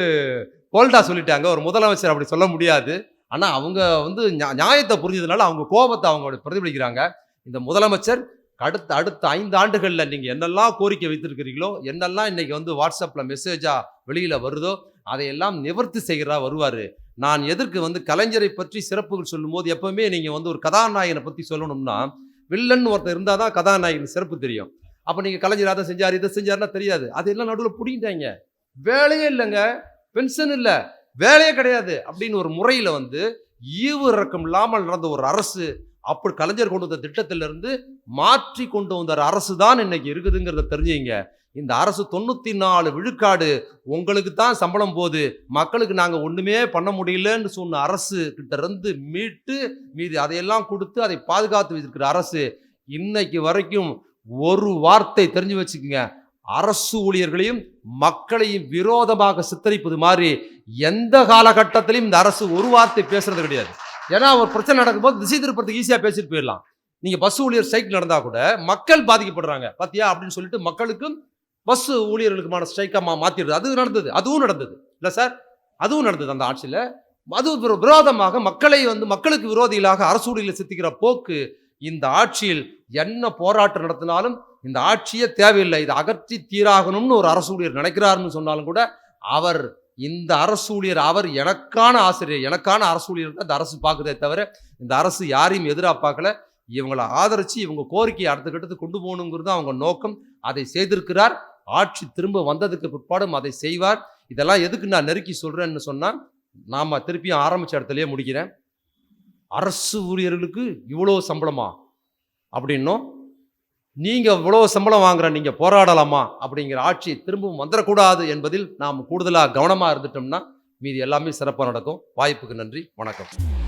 போல்டா சொல்லிட்டாங்க. ஒரு முதலமைச்சர் அப்படி சொல்ல முடியாது. ஆனால் அவங்க வந்து நியாயத்தை புரிஞ்சதுனால அவங்க கோபத்தை அவங்க பிரதிபலிக்கிறாங்க. இந்த முதலமைச்சர் அடுத்த 5 ஆண்டுகளில் நீங்கள் என்னெல்லாம் கோரிக்கை வைத்திருக்கிறீங்களோ, என்னெல்லாம் இன்னைக்கு வந்து வாட்ஸ்அப்பில் மெசேஜாக வெளியில் வருதோ, அதையெல்லாம் நிவர்த்தி செய்கிறா வருவார். நான் எதற்கு வந்து கலைஞரை பற்றி சிறப்புகள் சொல்லும்போது எப்பவுமே நீங்கள் வந்து ஒரு கதாநாயகனை பற்றி சொல்லணும்னா, வில்லன் ஒருத்தர் இருந்தால் தான் கதாநாயகன் சிறப்பு தெரியும். அப்போ நீங்கள் கலைஞர் அதை செஞ்சார் இதை செஞ்சார்னா தெரியாது. அதெல்லாம் நடுவில் பிடிங்கிட்டாங்க. வேலையே இல்லைங்க, பென்ஷன் இல்லை, வேலையே கிடையாது அப்படின்னு ஒரு முறையில் வந்து ஈவு இறக்கம் இல்லாமல் நடந்த ஒரு அரசு, அப்படி கலைஞர் கொண்டு வந்த திட்டத்திலிருந்து மாற்றி கொண்டு வந்த அரசு தான் இன்னைக்கு இருக்குதுங்கிறத தெரிஞ்சுங்க. இந்த அரசு 94 விழுக்காடு உங்களுக்கு தான் சம்பளம் போகுது, மக்களுக்கு நாங்கள் ஒன்றுமே பண்ண முடியலன்னு சொன்ன அரசு கிட்ட இருந்து மீட்டு மீதி அதையெல்லாம் கொடுத்து அதை பாதுகாத்து வச்சிருக்கிற அரசு இன்னைக்கு வரைக்கும் ஒரு வார்த்தை தெரிஞ்சு வச்சுக்கோங்க, அரசு ஊழியர்களையும் மக்களையும் விரோதமாக சித்தரிப்பது மாதிரி எந்த காலகட்டத்திலையும் இந்த அரசு ஒரு வார்த்தை பேசுறது கிடையாது. ஏன்னா ஒரு பிரச்சனை நடக்கும்போது திசை திருப்பறதுக்கு ஈஸியாக பேசிட்டு போயிடலாம். நீங்கள் பஸ் ஊழியர் ஸ்ட்ரைக் நடந்தால் கூட மக்கள் பாதிக்கப்படுறாங்க பார்த்தியா அப்படின்னு சொல்லிட்டு மக்களுக்கும் பஸ் ஊழியர்களுக்குமான ஸ்ட்ரைக்காக மாற்றிடுது. அதுவும் நடந்தது இல்லை சார், அதுவும் நடந்தது அந்த ஆட்சியில். அது விரோதமாக மக்களை வந்து மக்களுக்கு விரோதிகளாக அரசு ஊழியர்களை சித்திக்கிற போக்கு இந்த ஆட்சியில் என்ன போராட்டம் நடத்தினாலும் இந்த ஆட்சியே தேவையில்லை, இதை அகற்றி தீராகணும்னு ஒரு அரசு ஊழியர் நினைக்கிறாருன்னு சொன்னாலும் கூட அவர் இந்த அரசு ஊழியர் அவர் எனக்கான ஆசிரியர், எனக்கான அரசு ஊழியர் தான் இந்த அரசு பார்க்குதே தவிர இந்த அரசு யாரையும் எதிராக பார்க்கல. இவங்களை ஆதரித்து இவங்க கோரிக்கையை அடுத்த கட்டத்துக்கு கொண்டு போகணுங்கிறது அவங்க நோக்கம். அதை செய்திருக்கிறார். ஆட்சி திரும்ப வந்ததுக்கு பிற்பாடும் அதை செய்வார். இதெல்லாம் எதுக்கு நான் நெருக்கி சொல்கிறேன்னு சொன்னால், நாம் திருப்பியும் ஆரம்பித்த இடத்துலையே முடிக்கிறேன். அரசு ஊழியர்களுக்கு இவ்வளோ சம்பளமா அப்படின்னும், நீங்கள் இவ்வளோ சம்பளம் வாங்குற நீங்கள் போராடலாமா அப்படிங்கிற ஆட்சி திரும்பவும் வந்துடக்கூடாது என்பதில் நாம் கூடுதலாக கவனமாக இருந்துட்டோம்னா மீதி எல்லாமே சிறப்பாக நடக்கும். வாய்ப்புக்கு நன்றி, வணக்கம்.